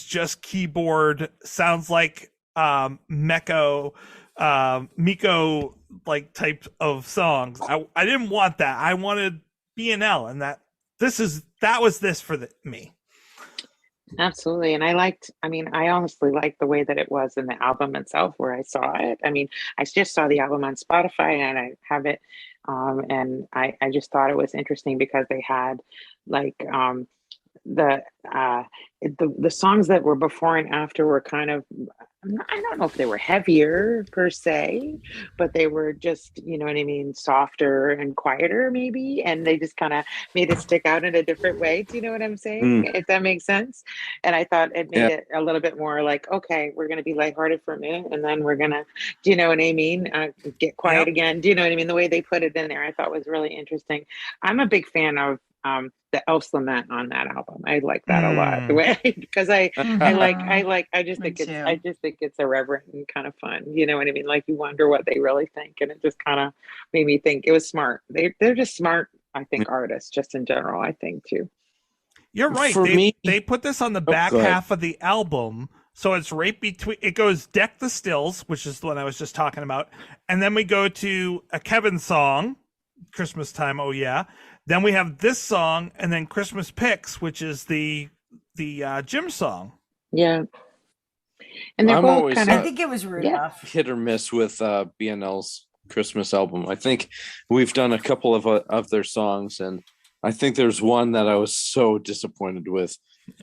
just keyboard sounds like Miko like type of songs. I didn't want that. I wanted B&L, and that was this for me. Absolutely. And I honestly liked the way that it was in the album itself where I saw it. I mean, I just saw the album on Spotify and I have it. And I just thought it was interesting because they had like the songs that were before and after were kind of, I don't know if they were heavier per se, but they were just, you know what I mean, softer and quieter maybe. And they just kind of made it stick out in a different way. Do you know what I'm saying? If that makes sense. And I thought it made it a little bit more like, okay, we're going to be lighthearted for a minute. And then we're going to, do you know what I mean? Get quiet again. Do you know what I mean? The way they put it in there, I thought was really interesting. I'm a big fan of the Elf's Lament on that album. I like that a lot. The way because I just think it's irreverent and kind of fun. You know what I mean? Like you wonder what they really think, and it just kind of made me think it was smart. They're just smart I think artists just in general, I think too. You're right. For me, they put this on the back go ahead. half of the album. So it's right between, it goes Deck the Stills, which is the one I was just talking about. And then we go to a Kevin song, Christmas Time, oh yeah. Then we have this song, and then Christmas Picks, which is the Jim song. Yeah. And they're I'm both always, kind of, I think it was Rudolph. hit or miss with BNL's Christmas album. I think we've done a couple of their songs, and I think there's one that I was so disappointed with.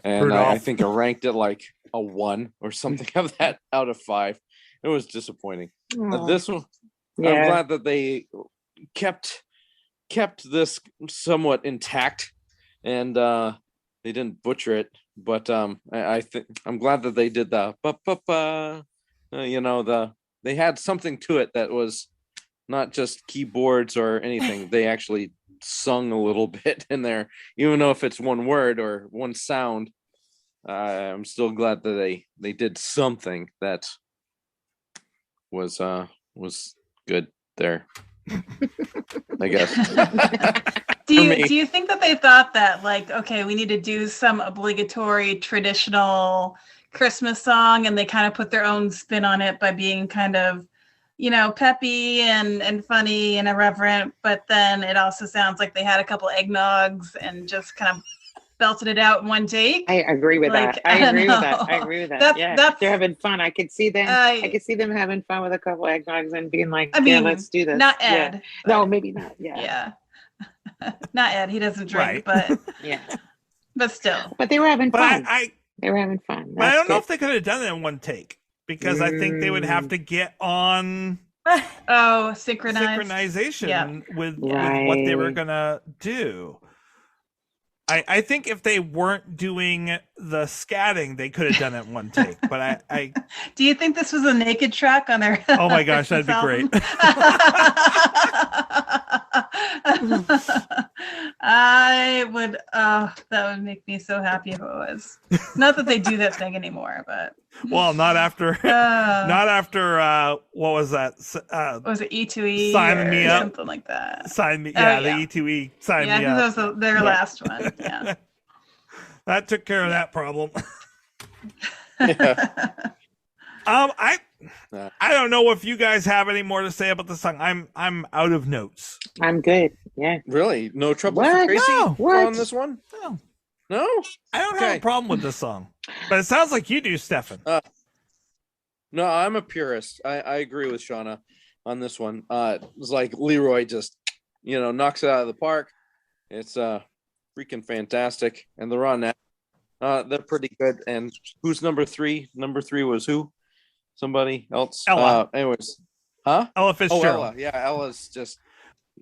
And I think I ranked it like a 1 or something of that out of 5. It was disappointing. This one, I'm glad that they kept this somewhat intact, and they didn't butcher it. But I think I'm glad that they did the they had something to it that was not just keyboards or anything. They actually sung a little bit in there, even though if it's one word or one sound. I'm still glad that they did something that was good there. I guess. Do you think that they thought that, like, okay, we need to do some obligatory traditional Christmas song, and they kind of put their own spin on it by being kind of, peppy and funny and irreverent, but then it also sounds like they had a couple eggnogs and just kind of belted it out in one take? I agree with that. I agree with that. They're having fun. I could see them. I could see them having fun with a couple eggnogs and being like, let's do this. Not Ed. Yeah. No, maybe not. Yeah. Yeah. Not Ed. He doesn't drink, but yeah. But still. But they were having fun. They were having fun. But I don't know if they could have done it in one take, because I think they would have to get on synchronization with what they were gonna do. I think if they weren't doing the scatting, they could have done it in one take. But I do you think this was a naked track on their? Oh my gosh, that'd be great. I would. That would make me so happy if it was. Not that they do that thing anymore, but. Well, not after. Not after. What was that? Was it E2E? Sign me up. Something like that. Sign me. Yeah, the E2E. Sign me up. Yeah, that was their last one. Yeah. That took care of that problem. I don't know if you guys have any more to say about the song. I'm out of notes. I'm good. Yeah. Really? No trouble for Tracy on this one? No? I don't have a problem with this song. But it sounds like you do, Stefan. No, I'm a purist. I agree with Shauna on this one. It's like Leroy just, knocks it out of the park. It's freaking fantastic. And the Ronettes, they're pretty good. And who's number 3? Number 3 was who? Somebody else? Ella. Anyways. Huh? Ella Fitzgerald. Ella. Yeah, Ella's just...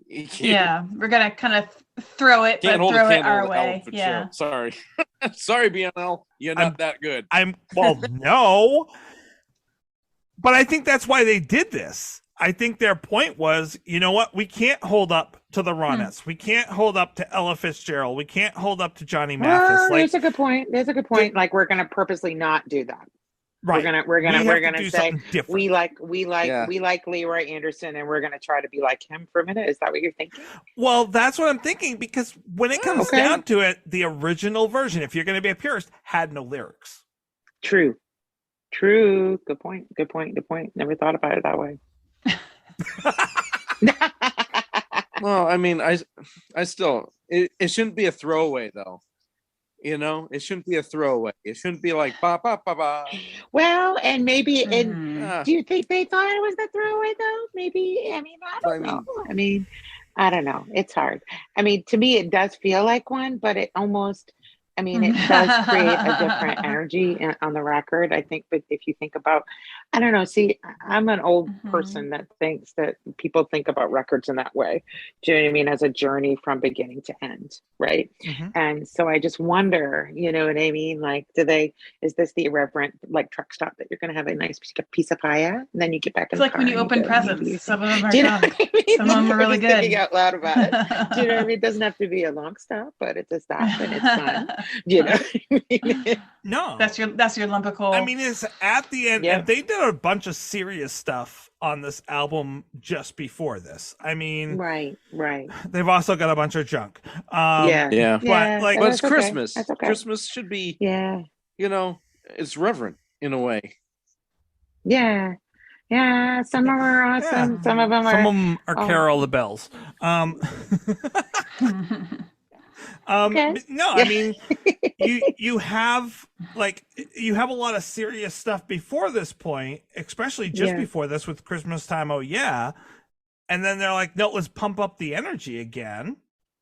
Yeah, we're going to kind of throw it, but throw it our way. Yeah. Sorry. Sorry, BNL. You're not that good. No. But I think that's why they did this. I think their point was, you know what? We can't hold up to the Ronettes. We can't hold up to Ella Fitzgerald. We can't hold up to Johnny Mathis. There's a good point. Like, we're going to purposely not do that. Right. We're gonna say we like Leroy Anderson, and we're gonna try to be like him for a minute. Is that what you're thinking? Well, that's what I'm thinking, because when it comes down to it, the original version, if you're going to be a purist, had no lyrics. True. Good point. Never thought about it that way. Well, I mean, I still it shouldn't be a throwaway though. It shouldn't be a throwaway. It shouldn't be like ba ba ba ba. Well, and maybe do you think they thought it was the throwaway though? Maybe. I mean, I don't know. I don't know. It's hard. I mean, to me, it does feel like one, but it almost. I mean, it does create a different energy on the record, I think. But if you think about, I don't know. See, I'm an old person that thinks that people think about records in that way. Do you know what I mean? As a journey from beginning to end, right? And so I just wonder, you know what I mean? Like, is this the irreverent, like, truck stop that you're going to have a nice piece of pie at? And then you get back in the car. It's like when you open presents. Some of them are gone. Some of them are really good. Thinking out loud about it. Do you know what I mean? It doesn't have to be a long stop, but it's a stop and it's fun. No, that's your lump of coal. I mean, it's at the end. And they did a bunch of serious stuff on this album just before this. I mean, right. They've also got a bunch of junk. Yeah. But like, but it's okay. Christmas. That's okay. Christmas should be, Yeah. It's reverent in a way. Yeah. Yeah. Some of them are awesome. Yeah. Some of them are Carol the Bells. Okay. No, I mean, you have a lot of serious stuff before this point, especially just before this with Christmas Time. Oh yeah. And then they're like, no, let's pump up the energy again.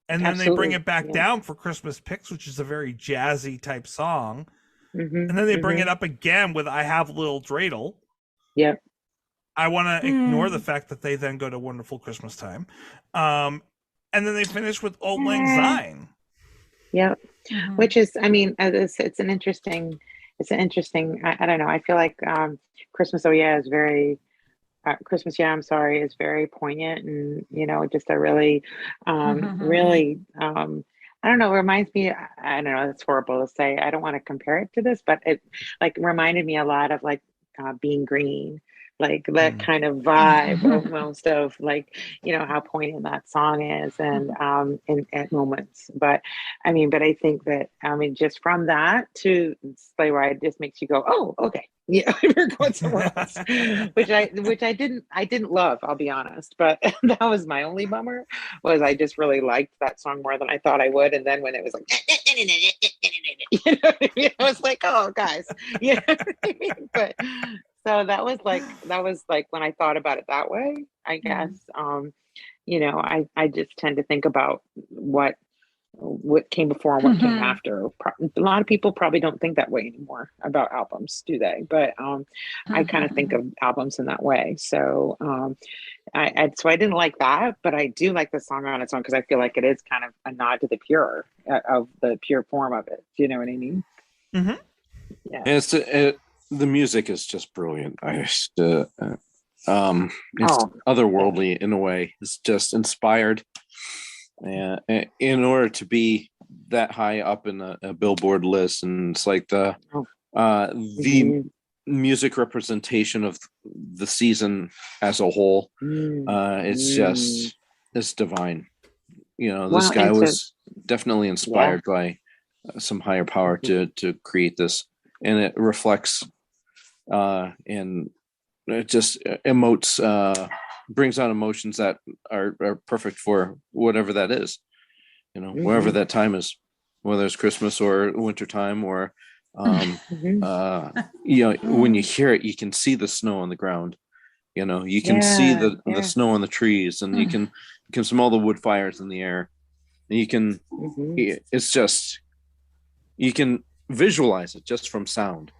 And then they bring it back down for Christmas Picks, which is a very jazzy type song. And then they bring it up again with I Have Little Dreidel. Yep. I want to ignore the fact that they then go to Wonderful Christmas Time. And then they finish with Auld Lang Syne. Yep. Which is, I mean, it's an interesting, I don't know. I feel like Christmas, is very, Christmas, is very poignant and, just a really, really, I don't know, it reminds me, I don't know, it's horrible to say, I don't want to compare it to this, but it like reminded me a lot of like Being Green, like that kind of vibe almost of like, how poignant that song is and at moments. But I think that, just from that to Sleigh Ride just makes you go, oh, okay. Yeah, we're going somewhere else, which I didn't love, I'll be honest, but that was my only bummer was I just really liked that song more than I thought I would. And then when it was like, I was like, oh guys, but so that was like when I thought about it that way, I guess, I just tend to think about what came before and what came after. A lot of people probably don't think that way anymore about albums, do they? But I kind of think of albums in that way. So I didn't like that, but I do like the song on its own because I feel like it is kind of a nod to the pure of the pure form of it. Do you know what I mean? Yeah. And the music is just brilliant. It's otherworldly in a way. It's just inspired. And in order to be that high up in a Billboard list, and it's like the music representation of the season as a whole, it's divine. This guy was definitely inspired by some higher power to create this, and it reflects and it just emotes. Brings on emotions that are perfect for whatever that is, wherever that time is, whether it's Christmas or winter time or, when you hear it, you can see the snow on the ground, you can see the snow on the trees, and you can smell the wood fires in the air, and you can, it's just, you can visualize it just from sound.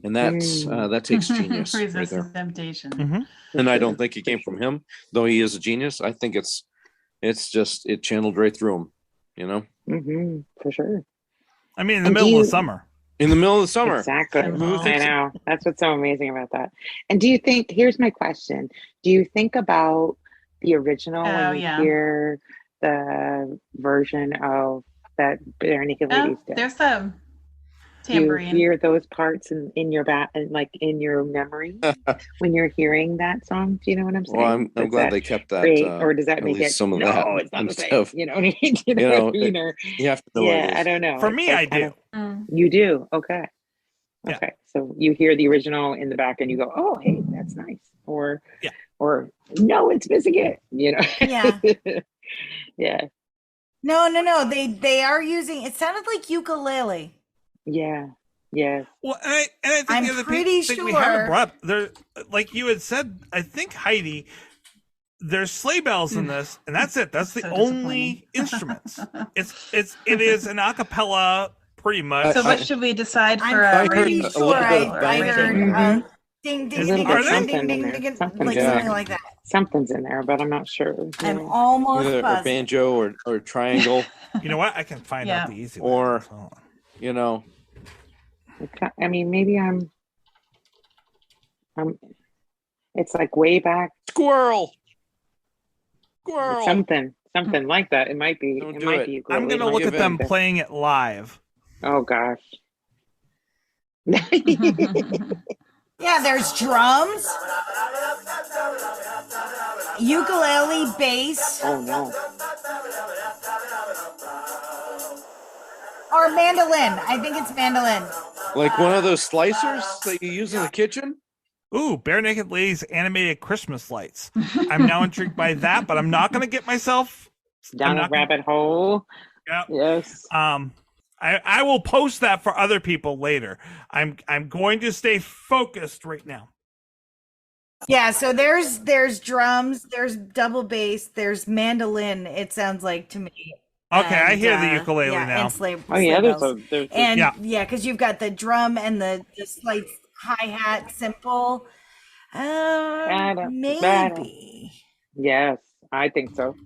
And that takes genius. Resist right there. temptation. And I don't think it came from him, though he is a genius. I think it's just it channeled right through him, for sure. I mean, in the middle of summer. In the middle of the summer. Exactly. I know. That's what's so amazing about that. And do you think, here's my question. Do you think about the original when you hear the version of that Bare Naked Ladies did? There's some tambourine. You hear those parts in your like in your memory when you're hearing that song. Do you know what I'm saying? Well, I'm glad they kept that. Or does that make it some of that? It's not the same. You know what I mean? You have to know. Yeah, I don't know. For me, I do. You do. Okay. Yeah. Okay. So you hear the original in the back, and you go, "Oh, hey, that's nice." Or no, it's missing it. Yeah. Yeah. No. They are using. It sounded like ukulele. Yeah. Well, and I think I'm the other pretty thing sure we haven't brought up there, like you had said, I think Heidi, there's sleigh bells in this, and that's it. That's the only instruments. It is an a cappella, pretty much. So what should we decide for? I'm pretty sure I heard ding ding ding ding ding something like that. Something's in there, but I'm not sure. I'm almost either a banjo or triangle. You know what? I can find out the easy way. Or I mean, maybe I'm. It's like way back. Squirrel. Something like that. It might be. Don't it do might it. be. I'm gonna look at them playing it live. Oh gosh. Yeah, there's drums. Ukulele, bass. Oh no. Or mandolin. I think it's mandolin. Like one of those slicers that you use in the kitchen? Ooh, Bare Naked Ladies animated Christmas lights. I'm now intrigued by that, but I'm not going to get myself down a rabbit hole. Yeah. Yes. I will post that for other people later. I'm going to stay focused right now. Yeah, so there's drums, there's double bass, there's mandolin. It sounds like to me. Okay, and, I hear the ukulele now. And sleigh there's and yeah, because you've got the drum and the slight hi-hat simple. Maybe. Yes, I think so.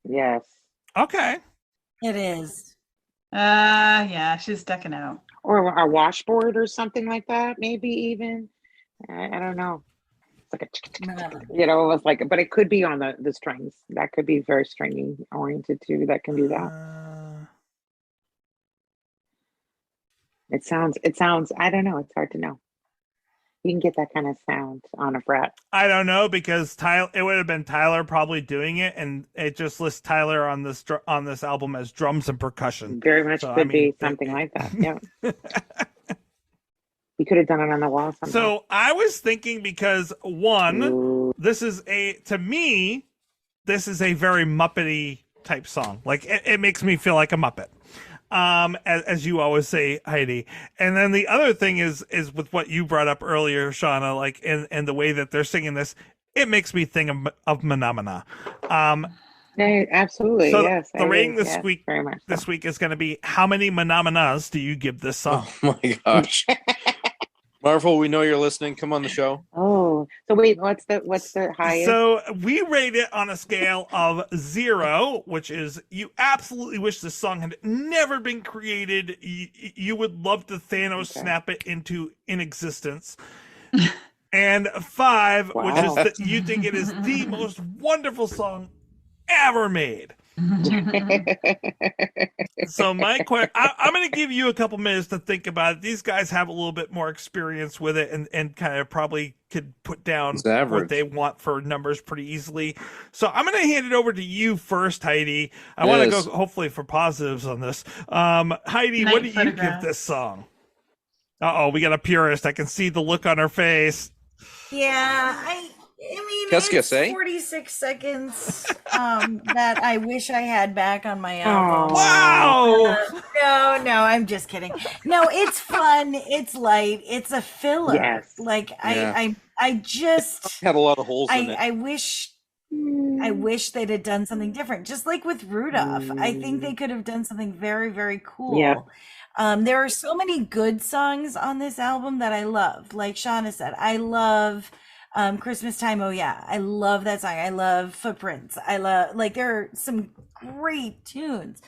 Yes. Okay. It is. Yeah, she's decking out. Or a washboard or something like that, maybe even. I don't know. It's like it's like, but it could be on the strings. That could be very stringy oriented too. That can do that. It sounds, I don't know. It's hard to know. You can get that kind of sound on a fret. I don't know, because it would have been Tyler probably doing it, and it just lists Tyler on this album as drums and percussion. Very much could be something like that. Yeah. You could have done it on the wall somehow. So I was thinking, because one, this is to me, this is a very Muppety type song. Like it makes me feel like a Muppet. As you always say, Heidi. And then the other thing is with what you brought up earlier, Shauna, like and the way that they're singing this, it makes me think of Phenomena. Absolutely, so yes. The rating this week is going to be, how many Phenomenas do you give this song? Oh my gosh. Marvel, we know you're listening. Come on the show. Oh, so wait, what's the highest? So we rate it on a scale of 0, which is you absolutely wish this song had never been created. You would love to Thanos snap it into inexistence. And 5, which is that you think it is the most wonderful song ever made. So I'm going to give you a couple minutes to think about it. These guys have a little bit more experience with it, and kind of probably could put down what they want for numbers pretty easily. So I'm going to hand it over to you first, Heidi. I want to go hopefully for positives on this. Heidi, what do you give this song? We got a purist. I can see the look on her face. Yeah, I mean, it's 46 seconds that I wish I had back on my album. Wow! No, I'm just kidding. No, it's fun. It's light. It's a filler. Yes. Like I just had a lot of holes in it. I wish they'd have done something different. Just like with Rudolph, I think they could have done something very, very cool. Yeah. There are so many good songs on this album that I love. Like Shauna said, I love Christmas Time, oh yeah, I love that song. I love Footprints. I love, like, there are some great tunes,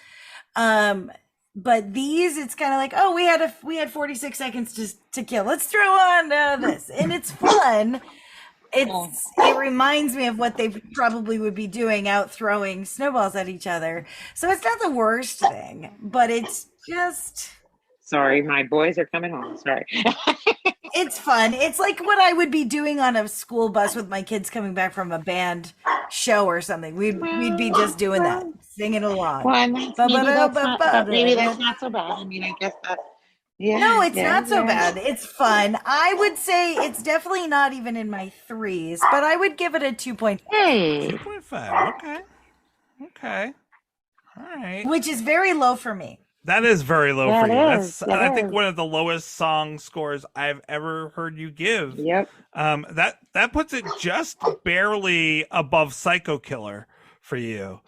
but these, it's kind of like, oh, we had 46 seconds to kill, let's throw on this, and it's fun. It reminds me of what they probably would be doing out throwing snowballs at each other, so it's not the worst thing, but it's just, sorry, my boys are coming home, sorry. It's fun. It's like what I would be doing on a school bus with my kids coming back from a band show or something. We'd be just doing that, singing along. Well, and maybe that's not so bad. I mean, I guess that. Yeah. No, it's not so bad. It's fun. I would say it's definitely not even in my 3s, but I would give it a 2.5. 2.5. Okay. All right. Which is very low for me. That is very low for you. That's I think one of the lowest song scores I've ever heard you give. Yep. That puts it just barely above Psycho Killer for you.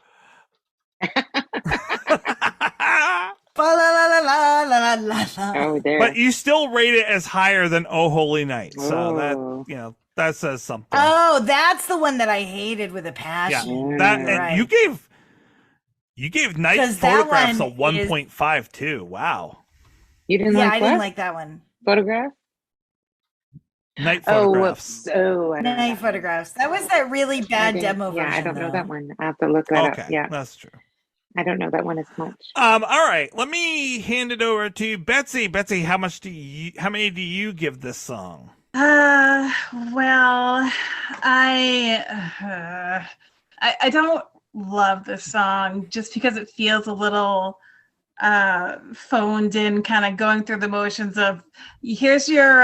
Oh, there. But you still rate it as higher than Oh Holy Night. So that says something. Oh, that's the one that I hated with a passion. Yeah. And you gave Night Photographs a 1.5 too. Wow. You didn't like I didn't like that one. Photograph? Night Photographs. Night Photographs. That was that really bad demo version. Yeah, I don't know that one. I have to look that up. Yeah, that's true. I don't know that one as much. All right, let me hand it over to Betsy. Betsy, how many do you give this song? Well, I don't love this song just because it feels a little phoned in, kind of going through the motions of here's your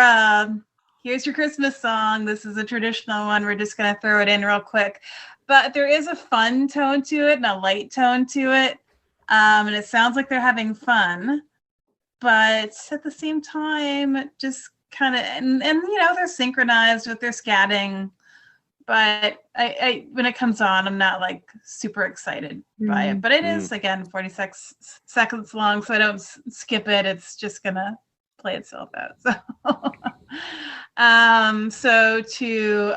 Christmas song. This is a traditional one. We're just gonna throw it in real quick. But there is a fun tone to it and a light tone to it. And it sounds like they're having fun. But at the same time, just kind of, and they're synchronized with their scatting. But I when it comes on, I'm not like super excited by it. But it is, again, 46 seconds long, so I don't skip it. It's just gonna play itself out. So to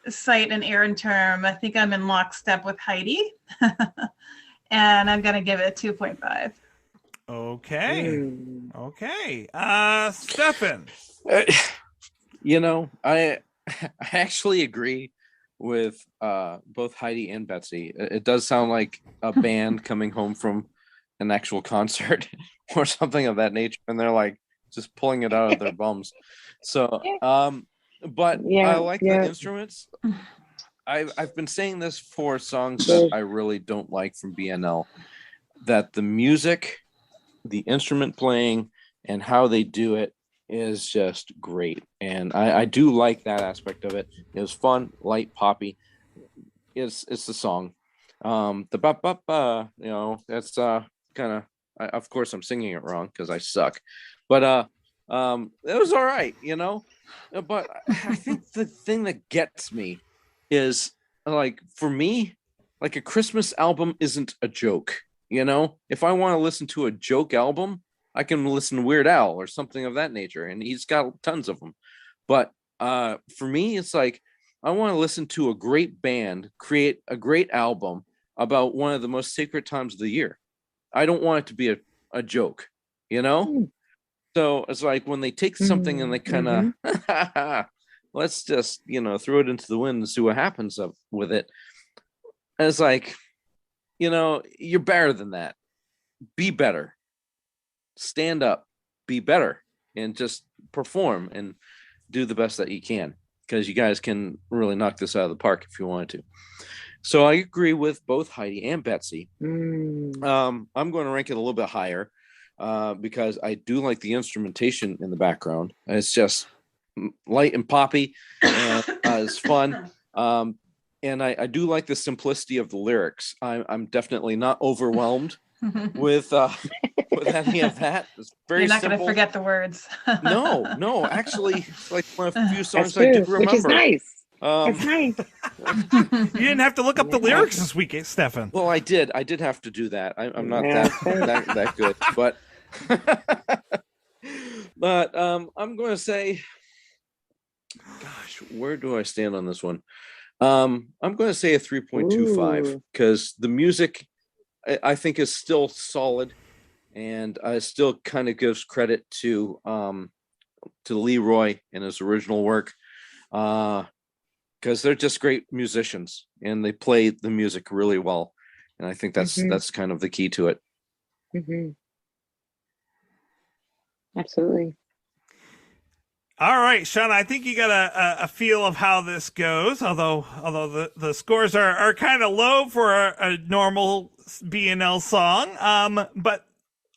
cite an Aaron term, I think I'm in lockstep with Heidi, and I'm gonna give it 2.5. Okay. Okay. Stefan. I actually agree with both Heidi and Betsy. It does sound like a band coming home from an actual concert or something of that nature, and they're like just pulling it out of their bums. So, but I like the instruments. I've been saying this for songs that I really don't like from BNL, that the music, the instrument playing, and how they do it is just great. And I do like that aspect of it. It was fun, light, poppy. It's the song. The ba ba ba, that's kind of, of course I'm singing it wrong because I suck. But it was all right, But I think the thing that gets me is, like, for me, like, a Christmas album isn't a joke. If I want to listen to a joke album, I can listen to Weird Al or something of that nature, and he's got tons of them. But for me, it's like, I want to listen to a great band create a great album about one of the most sacred times of the year. I don't want it to be a joke, So it's like when they take something and they kind of, let's just, throw it into the wind and see what happens with it. And it's like, you're better than that. Be better. Stand up, be better, and just perform and do the best that you can, because you guys can really knock this out of the park if you wanted to. So I agree with both Heidi and Betsy. I'm going to rank it a little bit higher because I do like the instrumentation in the background. It's just light and poppy, and it's fun. And I do like the simplicity of the lyrics. I'm definitely not overwhelmed with any of that. It's very You're not simple. going to forget the words. No, actually, it's like one of the few songs I did remember. Which is nice. It's nice. You didn't have to look up the lyrics this week, Stefan. Well, I did have to do that. I'm not that good, but I'm going to say, gosh, where do I stand on this one? I'm going to say a 3.25 because the music, I think, is still solid, and still kind of gives credit to Leroy and his original work, because they're just great musicians and they play the music really well, and I think that's kind of the key to it. Absolutely. All right, Sean, I think you got a feel of how this goes, although the scores are kind of low for a normal BNL song. But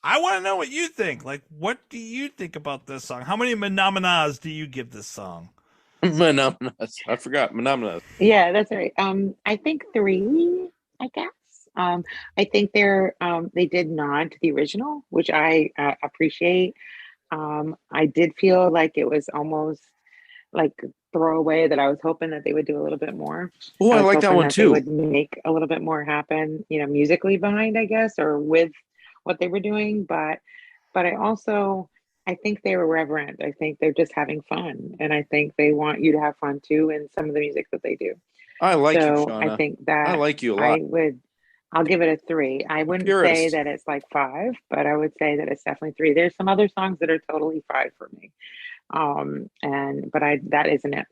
I want to know what you think. Like, what do you think about this song? How many Menominas do you give this song? Menominas. I forgot. Menominas. Yeah, that's right. I think 3, I guess. I think they did nod to the original, which I appreciate. I did feel like it was almost like throwaway, that I was hoping that they would do a little bit more. Oh, I like that one too. They would make a little bit more happen, musically behind, I guess, or with what they were doing. But I think they were reverent. I think they're just having fun, and I think they want you to have fun too in some of the music that they do. I like you, Shauna. I think that I like you a lot. I'll give it a 3. I wouldn't say that it's like 5, but I would say that it's definitely 3. There's some other songs that are totally 5 for me. That isn't it.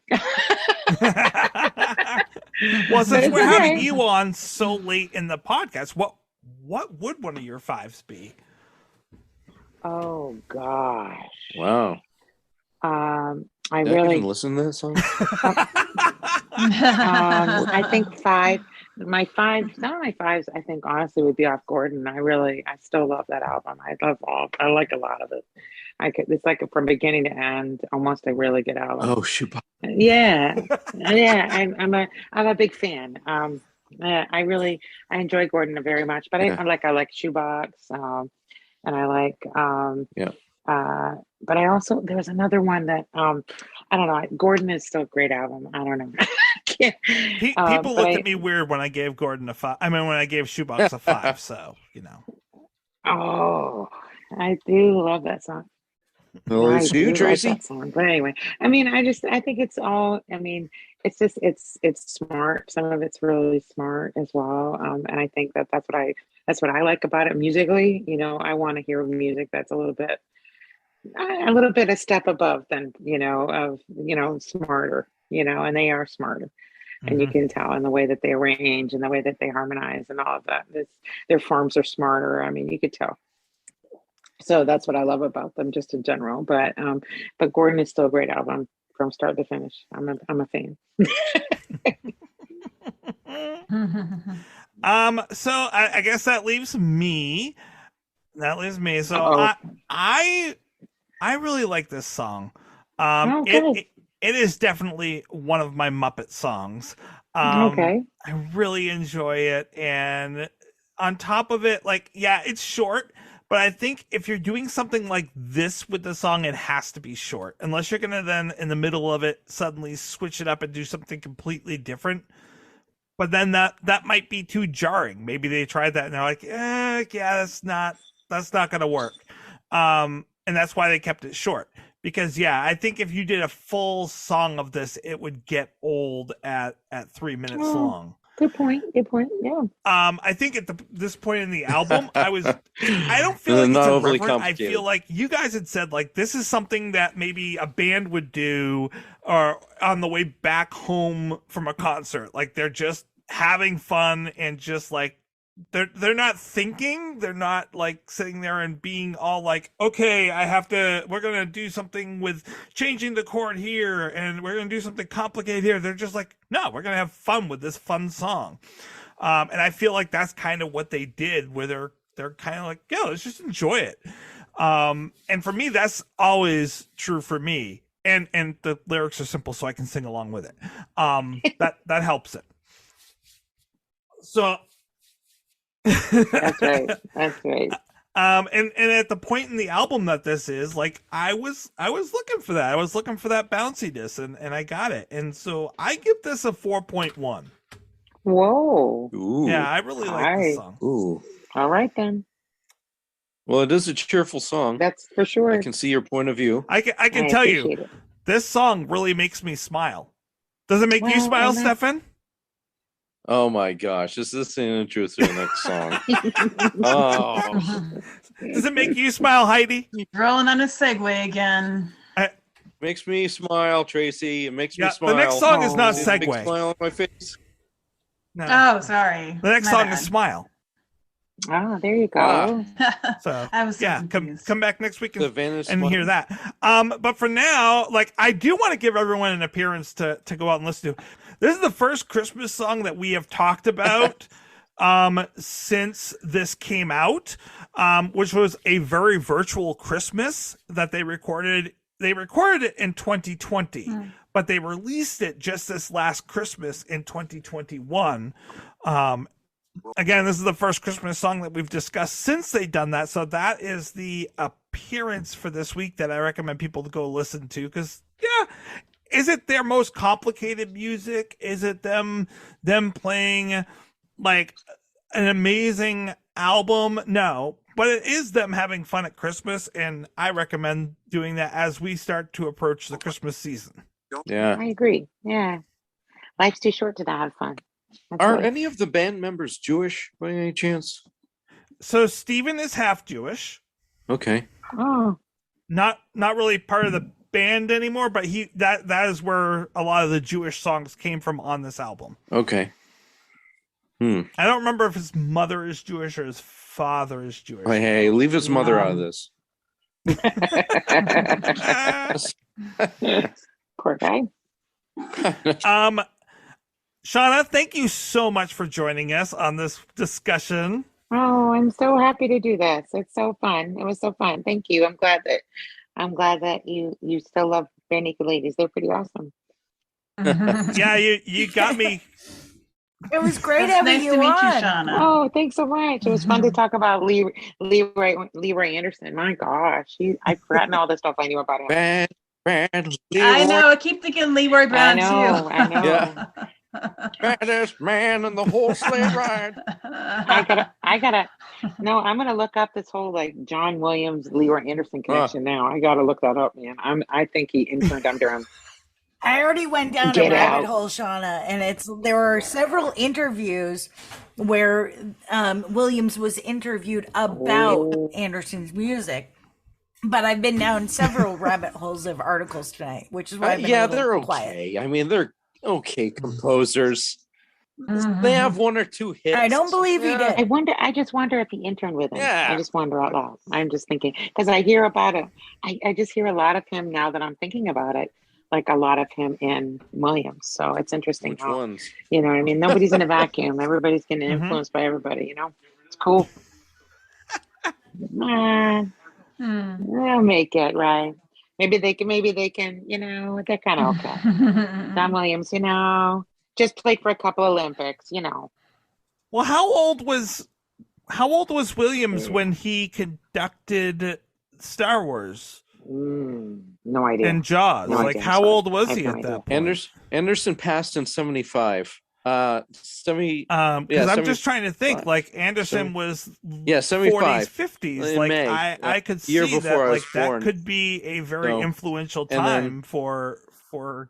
Well, since we're having you on so late in the podcast, what would one of your 5s be? Oh gosh. Wow. I Did I really even listen to that song? I think some of my fives, I think honestly would be off Gordon. I still love that album. I like a lot of it. It's like from beginning to end, almost a really good album. Oh, shoot. Yeah, yeah. I'm a big fan. I enjoy Gordon very much, but I like Shoebox, and I like but I also there's another one that I don't know. Gordon is still a great album. I don't know. People looked at me weird when I gave Gordon a 5. I mean, when I gave Shoebox a 5. So Oh, I do love that song. Well, it's you, Tracy. Like but anyway, I mean, I think it's all. I mean, it's just it's smart. Some of it's really smart as well. And I think that's what I like about it musically. I want to hear music that's a little bit a step above than smarter. And they are smarter. And you can tell in the way that they arrange and the way that they harmonize and all of that. Their forms are smarter. I mean, you could tell. So that's what I love about them, just in general. But Gordon is still a great album from start to finish. I'm a fan. So I guess that leaves me. So I really like this song. It is definitely one of my Muppet songs. I really enjoy it, and on top of it, it's short. But I think if you're doing something like this with the song, it has to be short. Unless you're going to then, in the middle of it, suddenly switch it up and do something completely different. But then that might be too jarring. Maybe they tried that and they're like, that's not going to work. And that's why they kept it short. Because, I think if you did a full song of this, it would get old at 3 minutes long. Good point. Yeah. I think at this point in the album, I don't feel like it's irreverent. I feel like you guys had said this is something that maybe a band would do or on the way back home from a concert. They're just having fun and just they're not thinking. They're not sitting there and being all okay, we're going to do something with changing the chord here and we're going to do something complicated here. They're just no, we're going to have fun with this fun song. And I feel like that's kind of what they did where they're kind of let's just enjoy it. And for me, that's always true for me. And the lyrics are simple so I can sing along with it. That helps it. So That's right. And at the point in the album that this is, I was looking for that. I was looking for that bounciness and I got it. And so I give this a 4.1. Whoa. Ooh. Yeah, I really like this song. Ooh. All right then. Well, it is a cheerful song. That's for sure. I can see your point of view. I can tell you, this song really makes me smile. Does it make you smile, Stefan? Oh my gosh, is this the intro to the next song? Oh. Does it make you smile, Heidi? Rolling on a segue again. Makes me smile, Tracy. It makes me smile. The next song is not segue. Big smile on my face. No. Oh, sorry. The next song is Smile. Oh, there you go. So I was come back next week and hear that. But for now, I do want to give everyone an appearance to go out and listen to. This is the first Christmas song that we have talked about since this came out, which was a very virtual Christmas that they recorded. They recorded it in 2020, but they released it just this last Christmas in 2021. Again, this is the first Christmas song that we've discussed since they've done that. So that is the appearance for this week that I recommend people to go listen to. Because, is it their most complicated music? Is it them playing an amazing album? No, but it is them having fun at Christmas. And I recommend doing that as we start to approach the Christmas season. Yeah, I agree. Yeah. Life's too short to not have fun. Are any of the band members Jewish by any chance? So Steven is half Jewish. Okay. Oh. Not really part of the band anymore, but that is where a lot of the Jewish songs came from on this album. Okay. I don't remember if his mother is Jewish or his father is Jewish. Hey, leave his mother out of this. for it, guy. Shauna, thank you so much for joining us on this discussion. Oh, I'm so happy to do this. It's so fun. It was so fun. Thank you. I'm glad that you still love Bare Naked Ladies. They're pretty awesome. Yeah, you got me. It was great having you to meet on. you, Shauna. Oh, thanks so much. It was fun to talk about Leroy Anderson. My gosh, I've forgotten all the stuff I knew about him. I know. I keep thinking Leroy Brown too. I know. Yeah. Baddest man in the whole sleigh ride. I gotta. No, I'm gonna look up this whole like John Williams, Leroy Anderson connection now. I gotta look that up, man. I think he interned under him. I already went down Get a rabbit out. hole, Shauna, and there are several interviews where Williams was interviewed about Anderson's music. But I've been down several rabbit holes of articles tonight, which is why I've been a little they're quiet. okay. I mean, they're okay composers. They have one or two hits. I don't believe he did. I just wonder if he interned with him. Yeah. I just wonder out loud. I'm just thinking because I hear about it. I just hear a lot of him now that I'm thinking about it. Like a lot of him in Williams. So it's interesting. Which ones? You know what I mean? Nobody's in a vacuum. Everybody's getting influenced by everybody, you know? It's cool. They'll make it, right? Maybe they can, you know, they're kind of okay. John Williams, you know, just played for a couple Olympics, you know. Well, how old was Williams when he conducted Star Wars? No idea. And Jaws. No like, idea. how old was I have he no at idea. that point? Anderson passed in 75. Because I'm just trying to think. Like Anderson was 75. 40s, 50s. In Like May. I could Year see before I that. was Like that born. could be a very So, influential and then- time for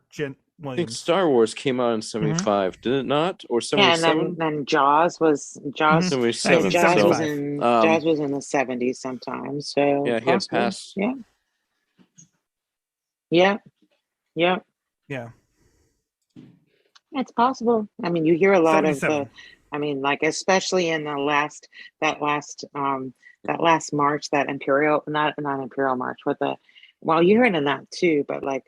Jen I think Williams. Star Wars came out in 75, did it not? Or Yeah, 77? and then Jaws was 77. Jaws was so, in Jaws was in the 70s sometimes. So yeah, he had possibly. passed. Yeah. Yeah. It's possible. I mean, you hear a lot of 77. like especially in that last march, that Imperial, not Imperial March, you're hearing in that too, but like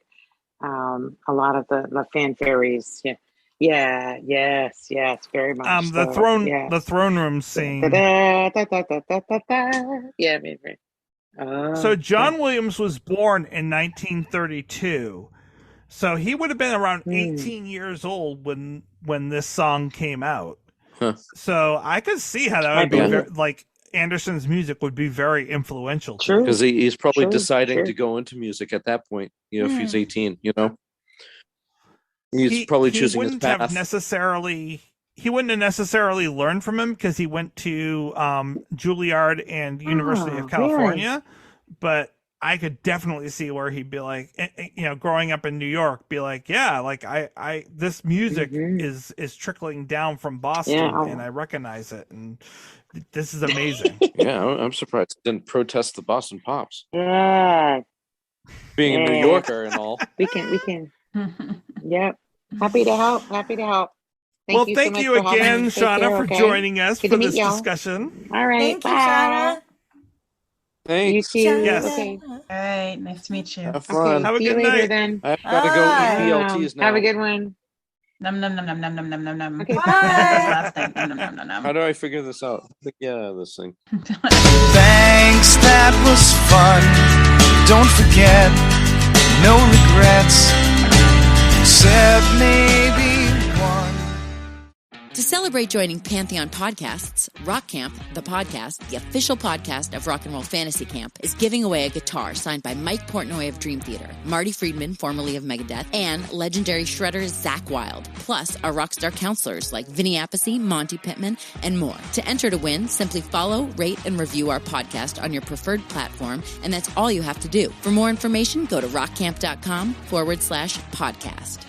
a lot of the fanfares, yes, very much. The throne room scene. Yeah, maybe. So John Williams was born in 1932. So he would have been around 18 years old when this song came out. Huh. So I could see how that would be like Anderson's music would be very influential. True. Because he's probably deciding Sure. to go into music at that point, you know, if he's 18, you know. He's probably choosing his path. He wouldn't have necessarily learned from him because he went to Juilliard and University of California. But I could definitely see where he'd be like, you know, growing up in New York, be like, yeah, like I this music is trickling down from Boston and I recognize it. And this is amazing. Yeah, I'm surprised he didn't protest the Boston Pops. Yeah. Being a New Yorker and all. We can. Yep. Happy to help. Thank you again, Shauna, for joining us for this discussion. All right. Thank you, Shauna. Thanks. You too. Yes. Okay. All right. Nice to meet you. Have fun. Have a See you good later night. then. I've got to go eat BLTs now. Have a good one. Num num num num num num num num num. Okay, That's bye. last thing. Num num num num. How do I figure this out? This thing. Thanks, that was fun. Don't forget, no regrets, except maybe one. To celebrate joining Pantheon Podcasts, Rock Camp, the podcast, the official podcast of Rock and Roll Fantasy Camp, is giving away a guitar signed by Mike Portnoy of Dream Theater, Marty Friedman, formerly of Megadeth, and legendary shredder Zakk Wylde, plus our rockstar counselors like Vinny Appice, Monty Pittman, and more. To enter to win, simply follow, rate, and review our podcast on your preferred platform, and that's all you have to do. For more information, go to rockcamp.com/podcast.